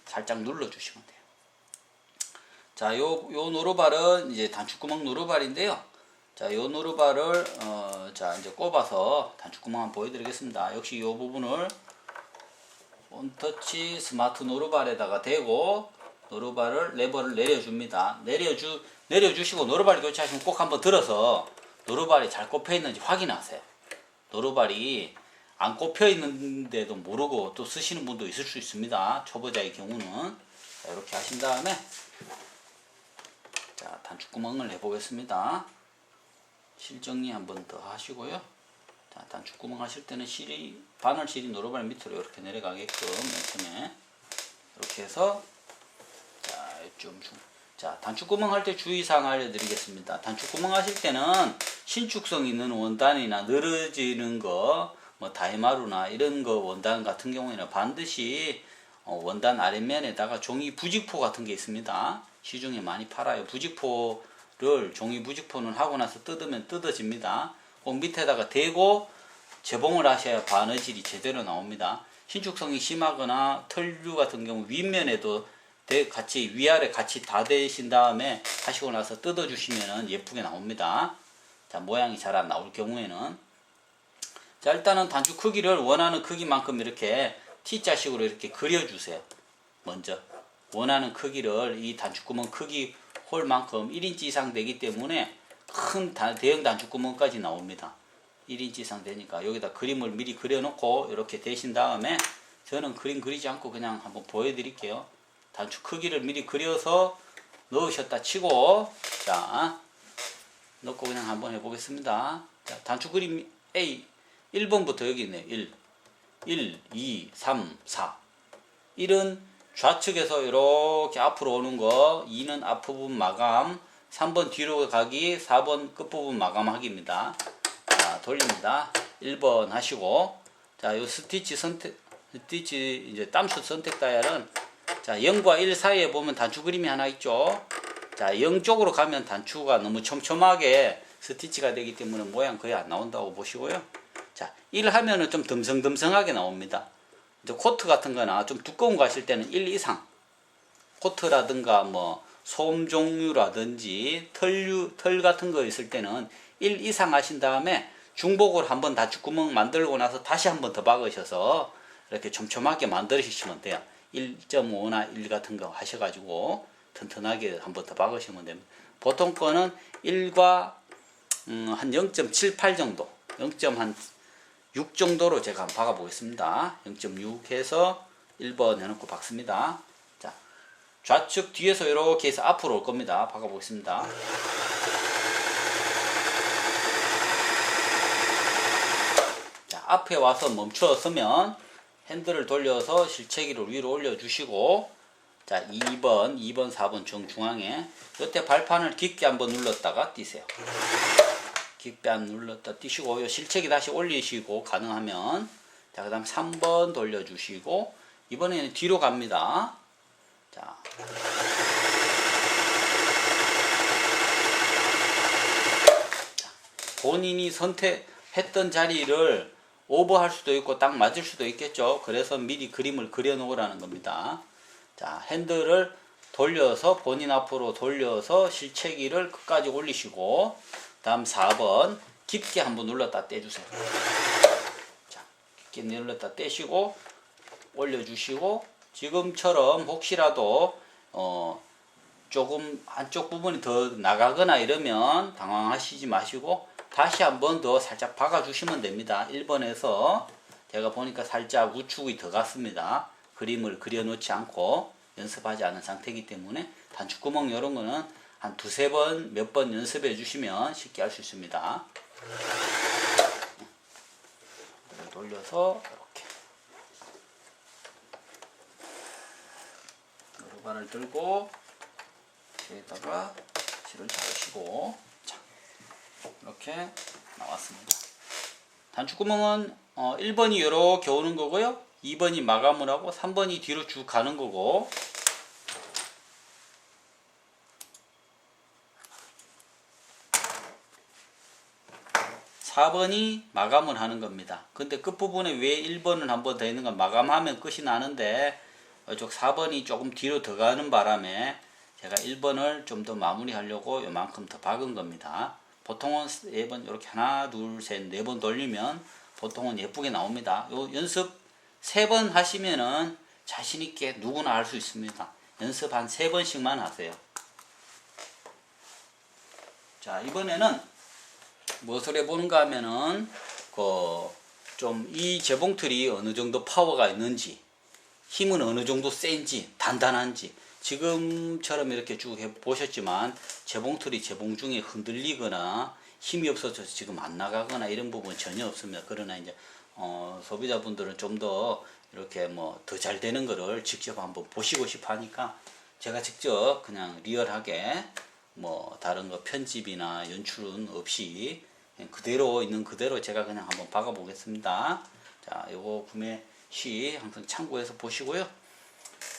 살짝 눌러 주시면 돼요. 자, 요 노루발은 이제 단축구멍 노루발인데요. 자, 요 노루발을 자, 이제 꼽아서 단축구멍 한번 보여드리겠습니다. 역시 요 부분을 원터치 스마트 노루발에다가 대고 노루발을 레버를 내려줍니다. 내려주시고 노루발 교체하시면 꼭 한번 들어서 노루발이 잘 꼽혀 있는지 확인하세요. 노루발이 안 꼽혀 있는데도 모르고 또 쓰시는 분도 있을 수 있습니다. 초보자의 경우는. 자, 이렇게 하신 다음에 자, 단축구멍을 해보겠습니다. 실정리 한번 더 하시고요. 자, 단축구멍 하실 때는 바늘 실이 노루발 밑으로 이렇게 내려가게끔 맨 처음에 이렇게 해서 자, 단축구멍 할 때 주의사항 알려드리겠습니다. 단축구멍 하실 때는 신축성 있는 원단이나 늘어지는 거, 뭐 다이마루나 이런 거 원단 같은 경우에는 반드시 원단 아랫면에다가 종이 부직포 같은 게 있습니다. 시중에 많이 팔아요. 종이 부직포는 하고 나서 뜯으면 뜯어집니다. 꼭 밑에다가 대고 재봉을 하셔야 바느질이 제대로 나옵니다. 신축성이 심하거나 털류 같은 경우 윗면에도 같이 위아래 같이 다 대신 다음에 하시고 나서 뜯어 주시면 예쁘게 나옵니다. 자, 모양이 잘 안 나올 경우에는 자, 일단은 단축 크기를 원하는 크기만큼 이렇게 T자식으로 이렇게 그려주세요. 먼저 원하는 크기를 이 단축구멍 크기 홀만큼 1인치 이상 되기 때문에 큰 대형 단축구멍까지 나옵니다. 1인치 이상 되니까 여기다 그림을 미리 그려놓고 이렇게 대신 다음에 저는 그림 그리지 않고 그냥 한번 보여드릴게요. 단축 크기를 미리 그려서 넣으셨다 치고 자 넣고 그냥 한번 해보겠습니다. 자, 단축 그림 A 1번부터 여기 있네요. 1, 2, 3, 4 1은 좌측에서 이렇게 앞으로 오는 거 2는 앞부분 마감 3번 뒤로 가기 4번 끝부분 마감하기입니다. 자, 돌립니다. 1번 하시고 자, 요 스티치 이제 땀슛 선택 다이얼은 자, 0과 1 사이에 보면 단추 그림이 하나 있죠. 자, 0 쪽으로 가면 단추가 너무 촘촘하게 스티치가 되기 때문에 모양 거의 안 나온다고 보시고요. 자, 1 하면은 좀 듬성듬성하게 나옵니다. 이제 코트 같은 거나 좀 두꺼운 거 하실 때는 1 이상. 코트라든가 뭐 솜 종류라든지 털 같은 거 있을 때는 1 이상 하신 다음에 중복으로 한번 단축구멍 만들고 나서 다시 한번 더 박으셔서 이렇게 촘촘하게 만드시면 돼요. 1.5나 1 같은 거 하셔가지고 튼튼하게 한번 더 박으시면 됩니다. 보통 거는 1과 한 0.78 정도, 0.6 정도로 제가 한번 박아 보겠습니다. 0.6 해서 1번 해놓고 박습니다. 자, 좌측 뒤에서 이렇게 해서 앞으로 올 겁니다. 박아 보겠습니다. 자, 앞에 와서 멈춰 서면 핸들을 돌려서 실체기를 위로 올려주시고 자, 2번, 4번 중앙에 이때 발판을 깊게 한번 눌렀다가 뛰세요. 깊게 한번 눌렀다 뛰시고 요 실체기 다시 올리시고 가능하면 자, 그 다음 3번 돌려주시고 이번에는 뒤로 갑니다. 자, 본인이 선택했던 자리를 오버할 수도 있고 딱 맞을 수도 있겠죠. 그래서 미리 그림을 그려 놓으라는 겁니다. 자, 핸들을 돌려서 본인 앞으로 돌려서 실체기를 끝까지 올리시고 다음 4번 깊게 한번 눌렀다 떼주세요. 자, 깊게 눌렀다 떼시고 올려주시고 지금처럼 혹시라도 조금 한쪽 부분이 더 나가거나 이러면 당황하시지 마시고 다시 한 번 더 살짝 박아주시면 됩니다. 1번에서 제가 보니까 살짝 우측이 더 갔습니다. 그림을 그려놓지 않고 연습하지 않은 상태이기 때문에 단축구멍 이런 거는 한 두세 번, 몇 번 연습해 주시면 쉽게 할 수 있습니다. 돌려서 이렇게 노루발을 들고 여기다가 실을 잡으시고 자, 이렇게 나왔습니다. 단축구멍은 1번이 이렇게 오는 거고요. 2번이 마감을 하고 3번이 뒤로 쭉 가는 거고 4번이 마감을 하는 겁니다. 근데 끝부분에 왜 1번은 한 번 더 있는 건 마감하면 끝이 나는데 이쪽 4번이 조금 뒤로 더 가는 바람에 제가 1번을 좀 더 마무리하려고 요만큼 더 박은 겁니다. 보통은 4번 이렇게 하나 둘 셋 4번 돌리면 보통은 예쁘게 나옵니다. 요 연습 3번 하시면은 자신있게 누구나 할 수 있습니다. 연습 한 3번씩만 하세요. 자, 이번에는 무엇을 해보는가 하면은 좀 이 재봉틀이 어느 정도 파워가 있는지, 힘은 어느 정도 센지, 단단한지, 지금처럼 이렇게 쭉 해보셨지만 재봉틀이 재봉 중에 흔들리거나 힘이 없어서 지금 안 나가거나 이런 부분 전혀 없습니다. 그러나 이제 소비자분들은 좀 더 이렇게 뭐 더 잘 되는 거를 직접 한번 보시고 싶어 하니까 제가 직접 그냥 리얼하게 뭐 다른 거 편집이나 연출은 없이 그냥 그대로 있는 그대로 제가 그냥 한번 박아 보겠습니다. 자, 요거 구매 시 항상 참고해서 보시고요.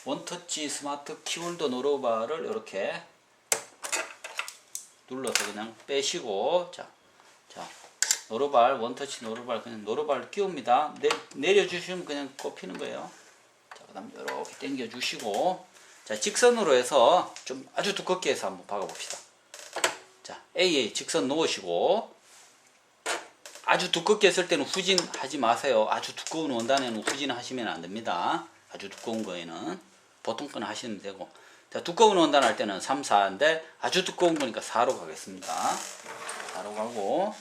원터치 스마트 키홀더 노루바를 이렇게 눌러서 그냥 빼시고, 자 노루발, 원터치 노루발, 그냥 노루발 끼웁니다. 내려주시면 그냥 꼽히는 거예요. 자, 그 다음 이렇게 당겨 주시고, 자, 직선으로 해서 좀 아주 두껍게 해서 한번 박아 봅시다. 자, A에 직선 놓으시고, 아주 두껍게 했을 때는 후진하지 마세요. 아주 두꺼운 원단에는 후진하시면 안 됩니다. 아주 두꺼운 거에는 보통 거는 하시면 되고, 자, 두꺼운 원단 할 때는 3, 4인데 아주 두꺼운 거니까 4로 가겠습니다. 4로 가고,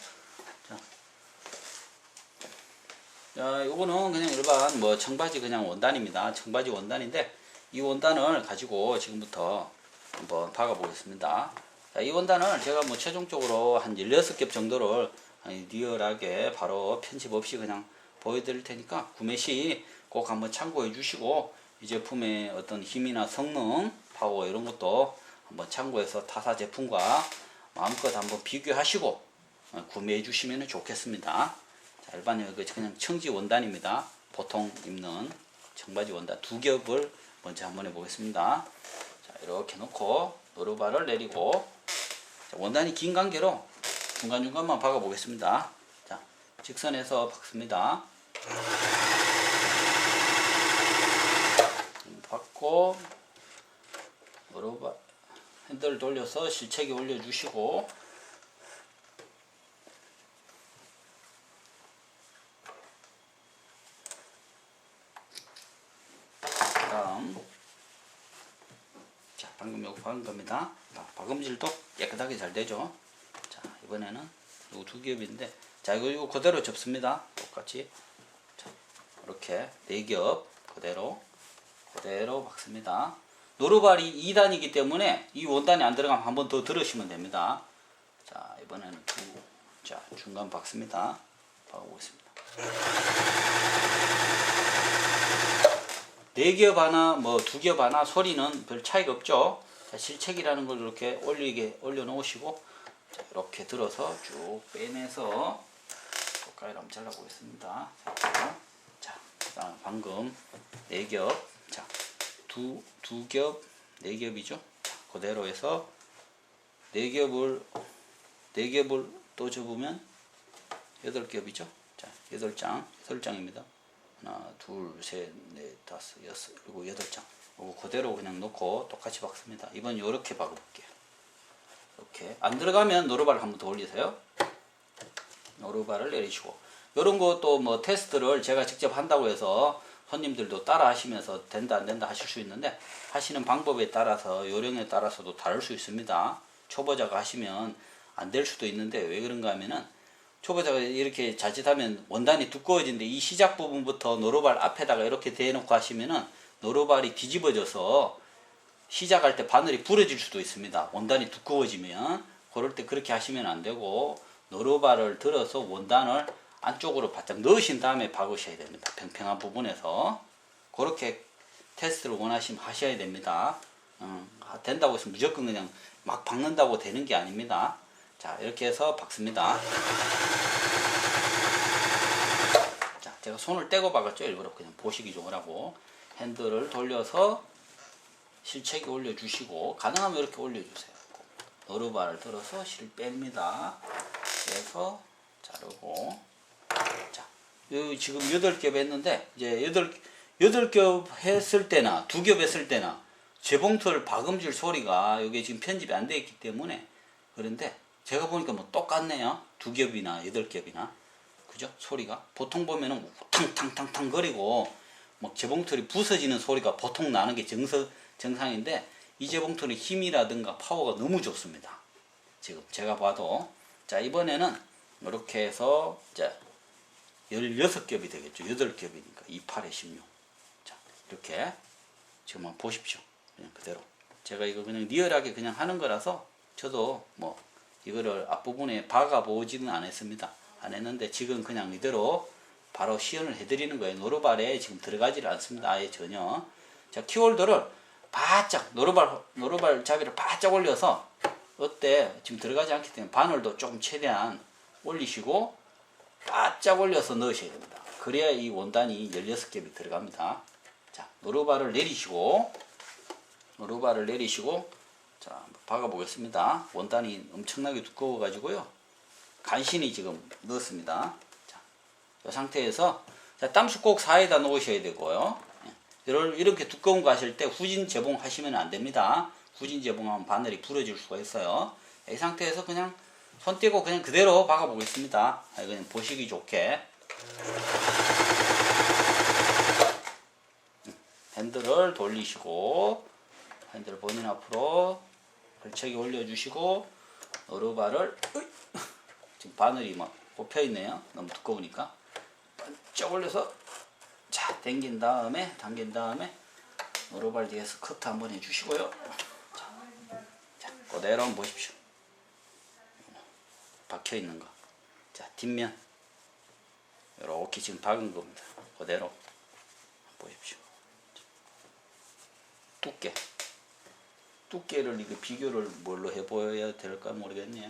자, 요거는 그냥 일반 뭐 청바지 그냥 원단입니다. 청바지 원단인데 이 원단을 가지고 지금부터 한번 박아 보겠습니다. 자, 이 원단을 제가 뭐 최종적으로 한 16겹 정도를 리얼하게 바로 편집 없이 그냥 보여드릴 테니까 구매 시 꼭 한번 참고해 주시고, 이 제품의 어떤 힘이나 성능, 파워 이런 것도 한번 참고해서 타사 제품과 마음껏 한번 비교하시고 구매해 주시면 좋겠습니다. 자, 일반 그냥 청지 원단입니다. 보통 입는 청바지 원단 2겹을 먼저 한번 해보겠습니다. 자, 이렇게 놓고 노루발을 내리고, 자, 원단이 긴 관계로 중간중간만 박아 보겠습니다. 자, 직선에서 박습니다. 박고 노루발 핸들을 돌려서 실책에 올려주시고, 자, 방금 요거 박은 겁니다. 박음질도 깨끗하게 잘 되죠. 자, 이번에는 요 2겹인데, 자, 이거 그대로 접습니다. 똑같이. 자, 이렇게 4겹 그대로 박습니다. 노루발이 2단이기 때문에 이 원단이 안 들어가면 한 번 더 들으시면 됩니다. 자, 이번에는 자, 중간 박습니다. 박아보겠습니다. 4겹 하나, 뭐 2겹 하나 소리는 별 차이가 없죠. 자, 실책이라는 걸 이렇게 올려 놓으시고, 자, 이렇게 들어서 쭉 빼내서 가위로 한번 잘라 보겠습니다. 자, 방금 4겹, 자, 두 겹, 4겹이죠. 그대로 해서 4겹을 또 접으면 8겹이죠. 자, 8장입니다. 하나, 둘, 셋, 넷, 다섯, 여섯, 일곱, 8장. 이거 그대로 그냥 놓고 똑같이 박습니다. 이번 요렇게 박아볼게요. 이렇게 안 들어가면 노루발을 한 번 더 올리세요. 노루발을 내리시고, 요런 것도 뭐 테스트를 제가 직접 한다고 해서 손님들도 따라 하시면서 된다 안 된다 하실 수 있는데, 하시는 방법에 따라서 요령에 따라서도 다를 수 있습니다. 초보자가 하시면 안 될 수도 있는데, 왜 그런가 하면은 초보자가 이렇게 자칫하면 원단이 두꺼워지는데 이 시작 부분부터 노루발 앞에다가 이렇게 대놓고 하시면은 노루발이 뒤집어져서 시작할 때 바늘이 부러질 수도 있습니다. 원단이 두꺼워지면. 그럴 때 그렇게 하시면 안 되고, 노루발을 들어서 원단을 안쪽으로 바짝 넣으신 다음에 박으셔야 됩니다. 평평한 부분에서. 그렇게 테스트를 원하시면 하셔야 됩니다. 된다고 해서 무조건 그냥 막 박는다고 되는 게 아닙니다. 자, 이렇게 해서 박습니다. 자, 제가 손을 떼고 박았죠. 일부러 그냥 보시기 좋으라고. 핸들을 돌려서 실책에 올려주시고, 가능하면 이렇게 올려주세요. 노루발을 들어서 실 뺍니다. 빼서 자르고, 자, 요 지금 8겹 했는데, 이제 8겹 했을 때나 2겹 했을 때나 재봉틀 박음질 소리가 이게 지금 편집이 안 되어 있기 때문에 그런데, 제가 보니까 뭐 똑같네요. 2겹이나 8겹이나. 그죠? 소리가. 보통 보면은 탕탕탕탕 거리고, 막 재봉틀이 부서지는 소리가 보통 나는 게 정상인데 이 재봉틀은 힘이라든가 파워가 너무 좋습니다. 지금 제가 봐도. 자, 이번에는 이렇게 해서 자 16겹이 되겠죠. 8겹이니까 28에 16. 자, 이렇게 지금 한번 보십시오. 그냥 그대로. 제가 이거 그냥 리얼하게 그냥 하는 거라서 저도 뭐 이거를 앞부분에 박아 보지는 않았습니다. 안 했는데 지금 그냥 이대로 바로 시연을 해드리는 거예요. 노루발에 지금 들어가지를 않습니다. 아예 전혀. 자, 키홀더를 바짝 노루발 잡이를 바짝 올려서 어때 지금 들어가지 않기 때문에 바늘도 조금 최대한 올리시고 바짝 올려서 넣으셔야 됩니다. 그래야 이 원단이 16겹이 들어갑니다. 자, 노루발을 내리시고 자, 한번 박아 보겠습니다. 원단이 엄청나게 두꺼워 가지고요. 간신히 지금 넣었습니다. 자, 이 상태에서 자, 땀수 꼭 사이에다 놓으셔야 되고요. 이렇게 두꺼운 거 하실 때 후진 재봉 하시면 안 됩니다. 후진 재봉하면 바늘이 부러질 수가 있어요. 이 상태에서 그냥 손 떼고 그냥 그대로 박아 보겠습니다. 그냥 보시기 좋게. 핸들을 돌리시고 핸들 본인 앞으로 걸쳐기 올려주시고 노루발을 지금 바늘이 막 꼽혀 있네요. 너무 두꺼우니까 반짝 올려서 자 당긴 다음에 노루발 뒤에서 커트 한번 해주시고요. 자, 그대로 한번 보십시오. 박혀 있는 거. 자, 뒷면 이렇게 지금 박은 겁니다. 그대로 보십시오. 두께를 이거 비교를 뭘로 해보여야 될까 모르겠네요.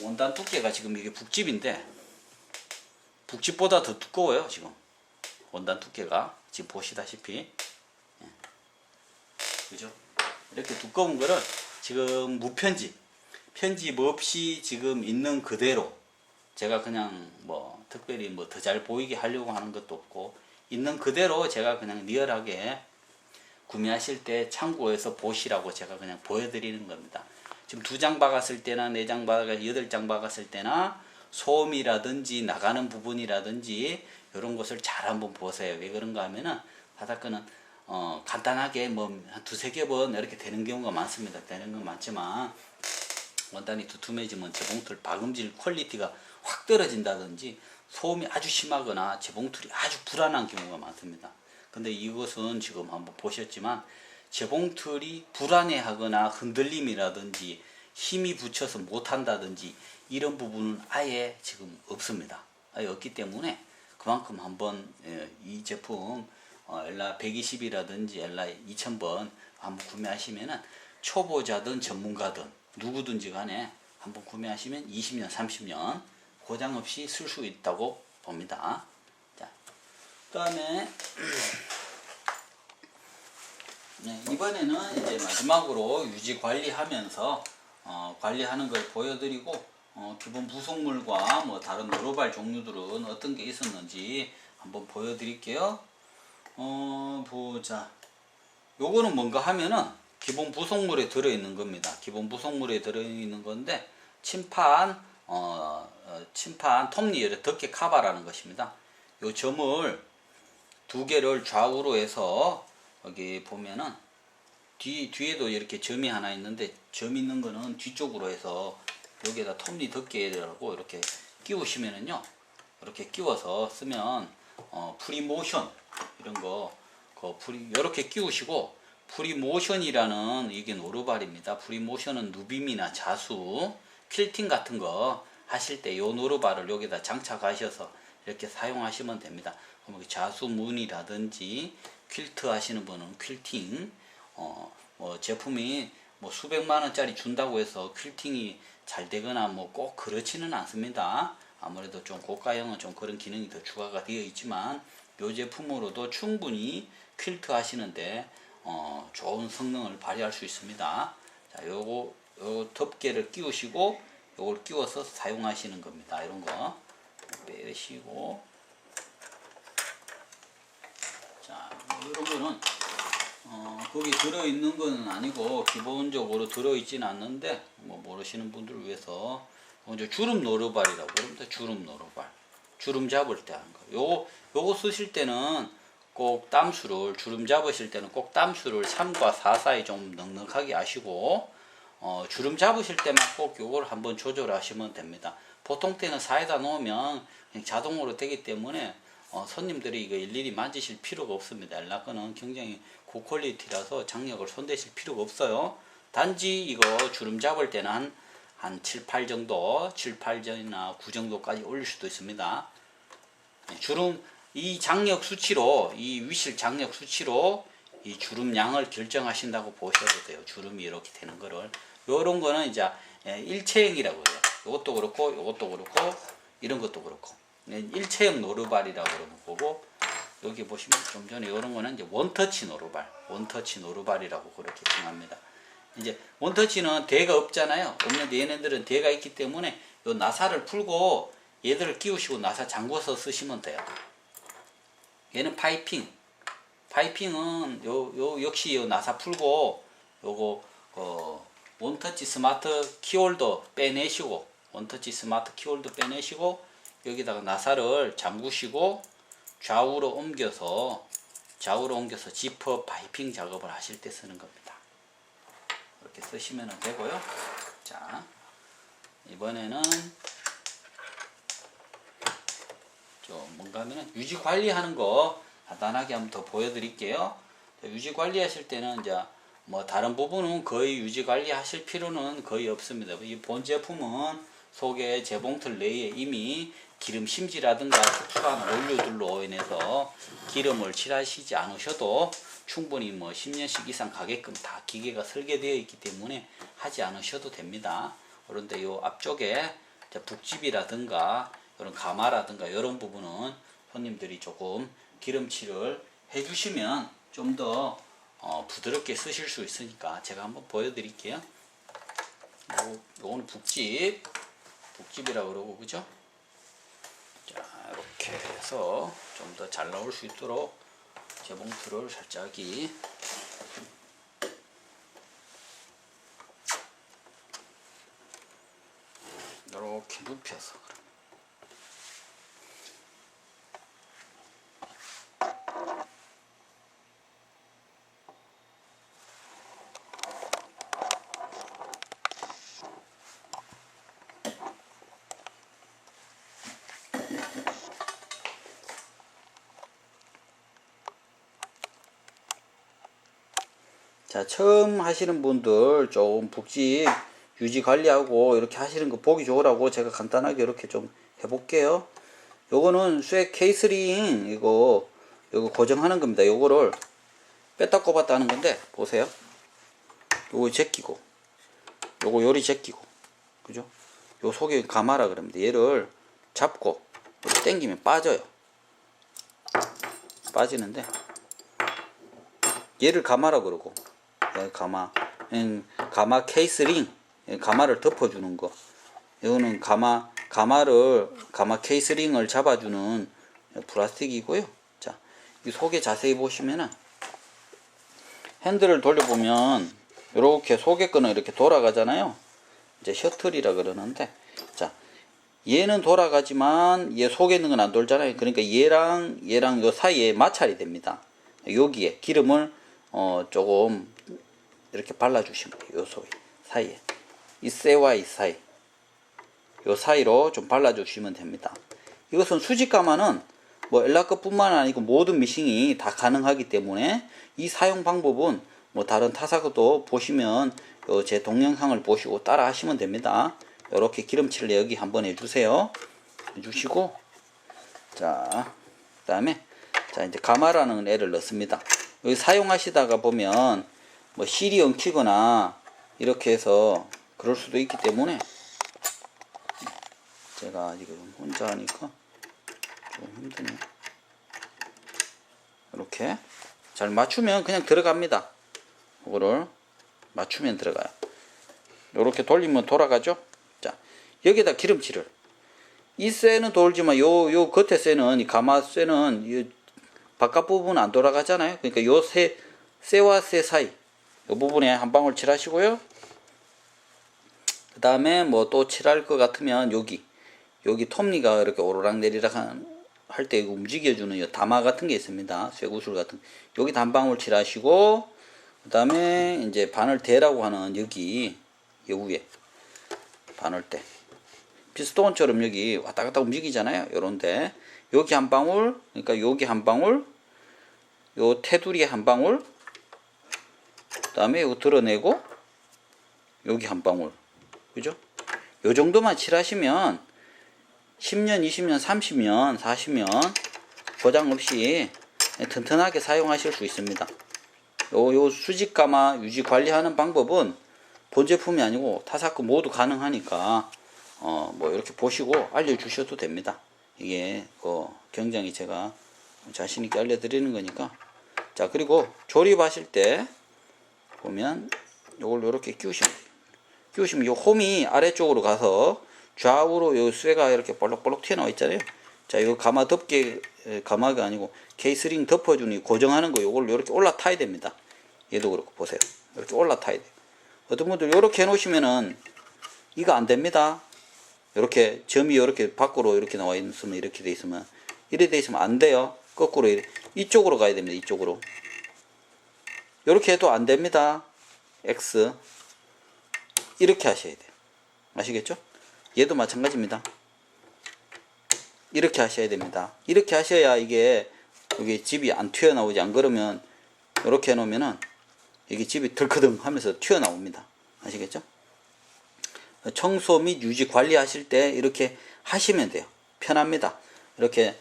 원단 두께가 지금 이게 북집인데 북집보다 더 두꺼워요. 지금 원단 두께가 지금 보시다시피 그죠? 이렇게 두꺼운 거를 지금 편집 없이 지금 있는 그대로 제가 그냥 뭐 특별히 뭐 더 잘 보이게 하려고 하는 것도 없고 있는 그대로 제가 그냥 리얼하게 구매하실 때 참고해서 보시라고 제가 그냥 보여드리는 겁니다. 지금 2장 박았을 때나 4장 박았을 때 8장 박았을 때나 소음이라든지 나가는 부분이라든지 이런 것을 잘 한번 보세요. 왜 그런가 하면은 바닥끈은 간단하게 뭐 한 2-3겹은 이렇게 되는 경우가 많습니다. 되는 건 많지만 원단이 두툼해지면 재봉틀 박음질 퀄리티가 확 떨어진다든지 소음이 아주 심하거나 재봉틀이 아주 불안한 경우가 많습니다. 근데 이것은 지금 한번 보셨지만 재봉틀이 불안해하거나 흔들림이라든지 힘이 붙여서 못한다든지 이런 부분은 아예 지금 없습니다. 아예 없기 때문에 그만큼 한번 이 제품 엘라 120이라든지 엘라 2000번 한번 구매하시면은 초보자든 전문가든 누구든지 간에 한번 구매하시면 20년 30년 고장 없이 쓸 수 있다고 봅니다. 자, 그 다음에 네, 이번에는 이제 마지막으로 유지 관리하면서 관리하는 걸 보여드리고 기본 부속물과 뭐 다른 노루발 종류들은 어떤 게 있었는지 한번 보여드릴게요. 보자. 요거는 뭔가 하면은 기본 부속물에 들어있는 겁니다. 기본 부속물에 들어있는 건데 침판 톱니 덮개 카바라는 것입니다. 요 점을 2개를 좌우로 해서 여기 보면은 뒤에도 이렇게 점이 하나 있는데 점 있는 거는 뒤쪽으로 해서 여기에다 톱니 덮개라고 이렇게 끼우시면은요, 이렇게 끼워서 쓰면 프리모션 이런 거 이렇게 끼우시고, 프리모션이라는 이게 노루발입니다. 프리모션은 누빔이나 자수, 퀼팅 같은 거 하실 때 요 노루발을 여기다 장착하셔서 이렇게 사용하시면 됩니다. 자수무늬라든지 퀼트 하시는 분은 퀼팅, 뭐 제품이 뭐 수백만 원짜리 준다고 해서 퀼팅이 잘 되거나 뭐 꼭 그렇지는 않습니다. 아무래도 좀 고가형은 좀 그런 기능이 더 추가가 되어 있지만 이 제품으로도 충분히 퀼트 하시는데 좋은 성능을 발휘할 수 있습니다. 자, 요 덮개를 끼우시고 요걸 끼워서 사용하시는 겁니다. 이런 거 빼시고, 자, 이런 거는 거기 들어있는 건 아니고 기본적으로 들어있지는 않는데 뭐 모르시는 분들을 위해서 먼저 주름 노루발이라고 그럽니다. 주름 노루발, 주름 잡을 때 하는 거. 요거 쓰실 때는 꼭 땀수를 주름 잡으실 때는 꼭 땀수를 3과 4 사이 좀 넉넉하게 하시고 주름 잡으실 때만 꼭 요걸 한번 조절하시면 됩니다. 보통 때는 4에다 놓으면 그냥 자동으로 되기 때문에 손님들이 이거 일일이 만지실 필요가 없습니다. 엘라꺼는 굉장히 고퀄리티라서 장력을 손대실 필요가 없어요. 단지 이거 주름 잡을 때는 한 7, 8 정도, 7, 8전이나 9 정도까지 올릴 수도 있습니다. 주름, 이 장력 수치로, 이 위실 장력 수치로 이 주름 양을 결정하신다고 보셔도 돼요. 주름이 이렇게 되는 거를. 요런 거는 이제 일체형이라고 해요. 요것도 그렇고, 요것도 그렇고, 이런 것도 그렇고. 일체형 노루발이라고 그러는 거고, 여기 보시면 좀 전에 요런 거는 이제 원터치 노루발, 원터치 노루발이라고 그렇게 정합니다. 이제 원터치는 대가 없잖아요. 없는데 얘네들은 대가 있기 때문에 요 나사를 풀고 얘들을 끼우시고 나사 잠궈서 쓰시면 돼요. 얘는 파이핑. 파이핑은 요 역시 요 나사 풀고 요거 원터치 스마트 키홀더 빼내시고 원터치 스마트 키홀더 빼내시고 여기다가 나사를 잠그시고 좌우로 옮겨서 지퍼 파이핑 작업을 하실 때 쓰는 겁니다. 이렇게 쓰시면 되고요. 자, 이번에는 좀 뭔가 하면은 유지 관리하는 거 간단하게 한번 더 보여드릴게요. 유지 관리하실 때는 이제 뭐 다른 부분은 거의 유지 관리하실 필요는 거의 없습니다. 이 본 제품은 속에 재봉틀 내에 이미 기름 심지라든가 특수한 원료들로 인해서 기름을 칠하시지 않으셔도 충분히 뭐 10년씩 이상 가게끔 다 기계가 설계되어 있기 때문에 하지 않으셔도 됩니다. 그런데 요 앞쪽에 북집이라든가 이런 가마라든가 이런 부분은 손님들이 조금 기름칠을 해주시면 좀 더 부드럽게 쓰실 수 있으니까 제가 한번 보여드릴게요. 요거는 북집이라고 그러고 그죠? 자, 이렇게 해서 좀 더 잘 나올 수 있도록 재봉틀을 살짝이 이렇게 눕혀서 자, 처음 하시는 분들 조금 북집 유지 관리하고 이렇게 하시는 거 보기 좋으라고 제가 간단하게 이렇게 좀 해볼게요. 요거는 쇠 케이스링 이거 고정하는 겁니다. 요거를 뺐다 꼽았다 하는 건데 보세요. 요거 제끼고 요거 요리 제끼고 그죠? 요 속에 가마라 그럽니다. 얘를 잡고 이렇게 당기면 빠져요. 빠지는데 얘를 가마라 그러고 가마 케이스링 가마를 덮어주는 거. 이거는 가마 케이스링을 잡아주는 플라스틱이고요. 자, 이 속에 자세히 보시면은 핸들을 돌려보면 이렇게 속에 거는 이렇게 돌아가잖아요. 이제 셔틀이라 그러는데, 자, 얘는 돌아가지만 얘 속에 있는 건 안 돌잖아요. 그러니까 얘랑 요 사이에 마찰이 됩니다. 여기에 기름을 조금 이렇게 발라주시면 돼요. 요 사이에 이 쇠와 이 사이 요 사이로 좀 발라주시면 됩니다. 이것은 수직 가마는 뭐 엘라꺼 뿐만 아니고 모든 미싱이 다 가능하기 때문에 이 사용 방법은 뭐 다른 타사도 보시면 제 동영상을 보시고 따라 하시면 됩니다. 이렇게 기름칠을 여기 한번 해주세요. 해주시고, 자, 그 다음에 자 이제 가마라는 애를 넣습니다. 여기 사용하시다가 보면 뭐 실이 엉키거나 이렇게 해서 그럴 수도 있기 때문에 제가 지금 혼자 하니까 좀 힘드네요. 이렇게 잘 맞추면 그냥 들어갑니다. 이거를 맞추면 들어가요. 이렇게 돌리면 돌아가죠. 자, 여기다 기름칠을, 이 쇠는 돌지만 요 겉에 쇠는, 이 가마 쇠는 이 바깥 부분은 안 돌아가잖아요. 그러니까 요 쇠와 쇠 사이 이 부분에 한 방울 칠하시고요. 그 다음에 뭐 또 칠할 것 같으면 여기 톱니가 이렇게 오르락 내리락 할 때 움직여주는 요 다마 같은 게 있습니다. 쇠구슬 같은. 여기다 한 방울 칠하시고, 그 다음에 이제 바늘대라고 하는 여기, 요 위에. 바늘대. 피스톤처럼 여기 왔다 갔다 움직이잖아요. 요런데. 여기 한 방울, 그러니까 여기 한 방울, 요 테두리에 한 방울, 그 다음에 이거 드러내고, 여기 한 방울. 그죠? 요 정도만 칠하시면 10년, 20년, 30년, 40년 고장 없이 튼튼하게 사용하실 수 있습니다. 요 수직 가마 유지 관리하는 방법은 본 제품이 아니고 타사크 모두 가능하니까 뭐 이렇게 보시고 알려주셔도 됩니다. 이게 굉장히 제가 자신 있게 알려드리는 거니까. 자, 그리고 조립하실 때 보면 요걸 이렇게 끼우시면 요 홈이 아래쪽으로 가서 좌우로 요 쇠가 이렇게 볼록볼록 튀어나와 있잖아요. 자, 이거 가마 가마가 아니고 케이스링 덮어주니 고정하는 거 요걸 이렇게 올라타야 됩니다. 얘도 그렇고 보세요. 이렇게 올라타야 돼요. 어떤 분들 이렇게 해놓으시면은 이거 안 됩니다. 이렇게 점이 이렇게 밖으로 이렇게 나와 있으면 이렇게 돼 있으면 이래 돼 있으면 안 돼요. 거꾸로 이쪽으로 가야 됩니다. 이쪽으로. 이렇게 해도 안 됩니다. X 이렇게 하셔야 돼요. 아시겠죠? 얘도 마찬가지입니다. 이렇게 하셔야 됩니다. 이렇게 하셔야 이게 여기 집이 안 튀어나오지. 안 그러면 이렇게 해놓으면은 이게 집이 덜커덩 하면서 튀어나옵니다. 아시겠죠? 청소 및 유지 관리하실 때 이렇게 하시면 돼요. 편합니다. 이렇게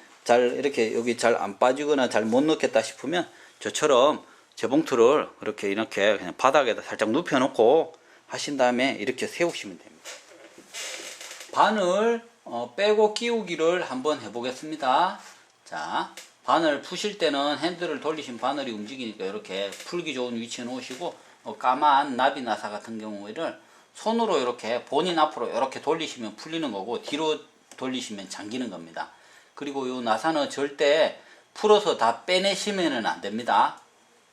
여기 잘 안 빠지거나 잘 못 넣겠다 싶으면 저처럼 재봉틀을 이렇게 그냥 바닥에다 살짝 눕혀 놓고 하신 다음에 이렇게 세우시면 됩니다. 바늘 빼고 끼우기를 한번 해보겠습니다. 자, 바늘 푸실 때는 핸들을 돌리신 바늘이 움직이니까 이렇게 풀기 좋은 위치에 놓으시고 까만 나비나사 같은 경우를 손으로 이렇게 본인 앞으로 이렇게 돌리시면 풀리는 거고 뒤로 돌리시면 잠기는 겁니다. 그리고 이 나사는 절대 풀어서 다 빼내시면 안 됩니다.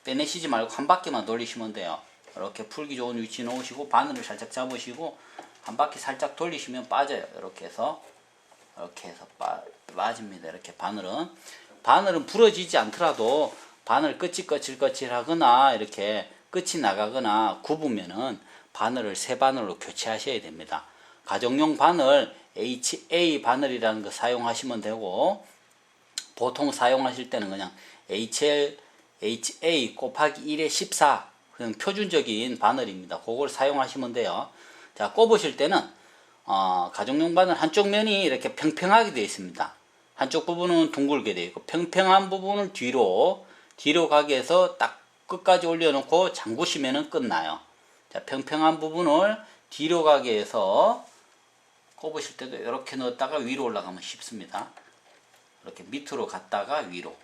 빼내시지 말고 한 바퀴만 돌리시면 돼요. 이렇게 풀기 좋은 위치에 놓으시고 바늘을 살짝 잡으시고 한 바퀴 살짝 돌리시면 빠져요. 이렇게 해서 빠집니다. 이렇게 바늘은 부러지지 않더라도 바늘 끝이 거칠거칠하거나 이렇게 끝이 나가거나 굽으면은 바늘을 새 바늘로 교체하셔야 됩니다. 가정용 바늘 HA 바늘이라는 거 사용하시면 되고, 보통 사용하실 때는 그냥 HA 곱하기 1의 14 그냥 표준적인 바늘입니다. 그걸 사용하시면 돼요. 자, 꼽으실 때는 가정용 바늘 한쪽 면이 이렇게 평평하게 되어 있습니다. 한쪽 부분은 둥글게 되어 있고 평평한 부분을 뒤로 가게 해서 딱 끝까지 올려놓고 잠그시면 끝나요. 자, 평평한 부분을 뒤로 가게 해서 꼽으실 때도 이렇게 넣었다가 위로 올라가면 쉽습니다. 이렇게 밑으로 갔다가 위로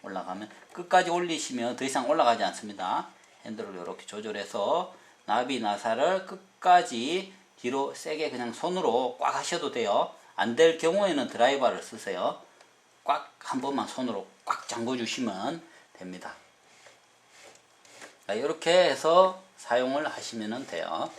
올라가면 끝까지 올리시면 더 이상 올라가지 않습니다. 핸들을 이렇게 조절해서 나비 나사를 끝까지 뒤로 세게 그냥 손으로 꽉 하셔도 돼요. 안 될 경우에는 드라이버를 쓰세요. 꽉 한 번만 손으로 꽉 잠궈 주시면 됩니다. 이렇게 해서 사용을 하시면 돼요.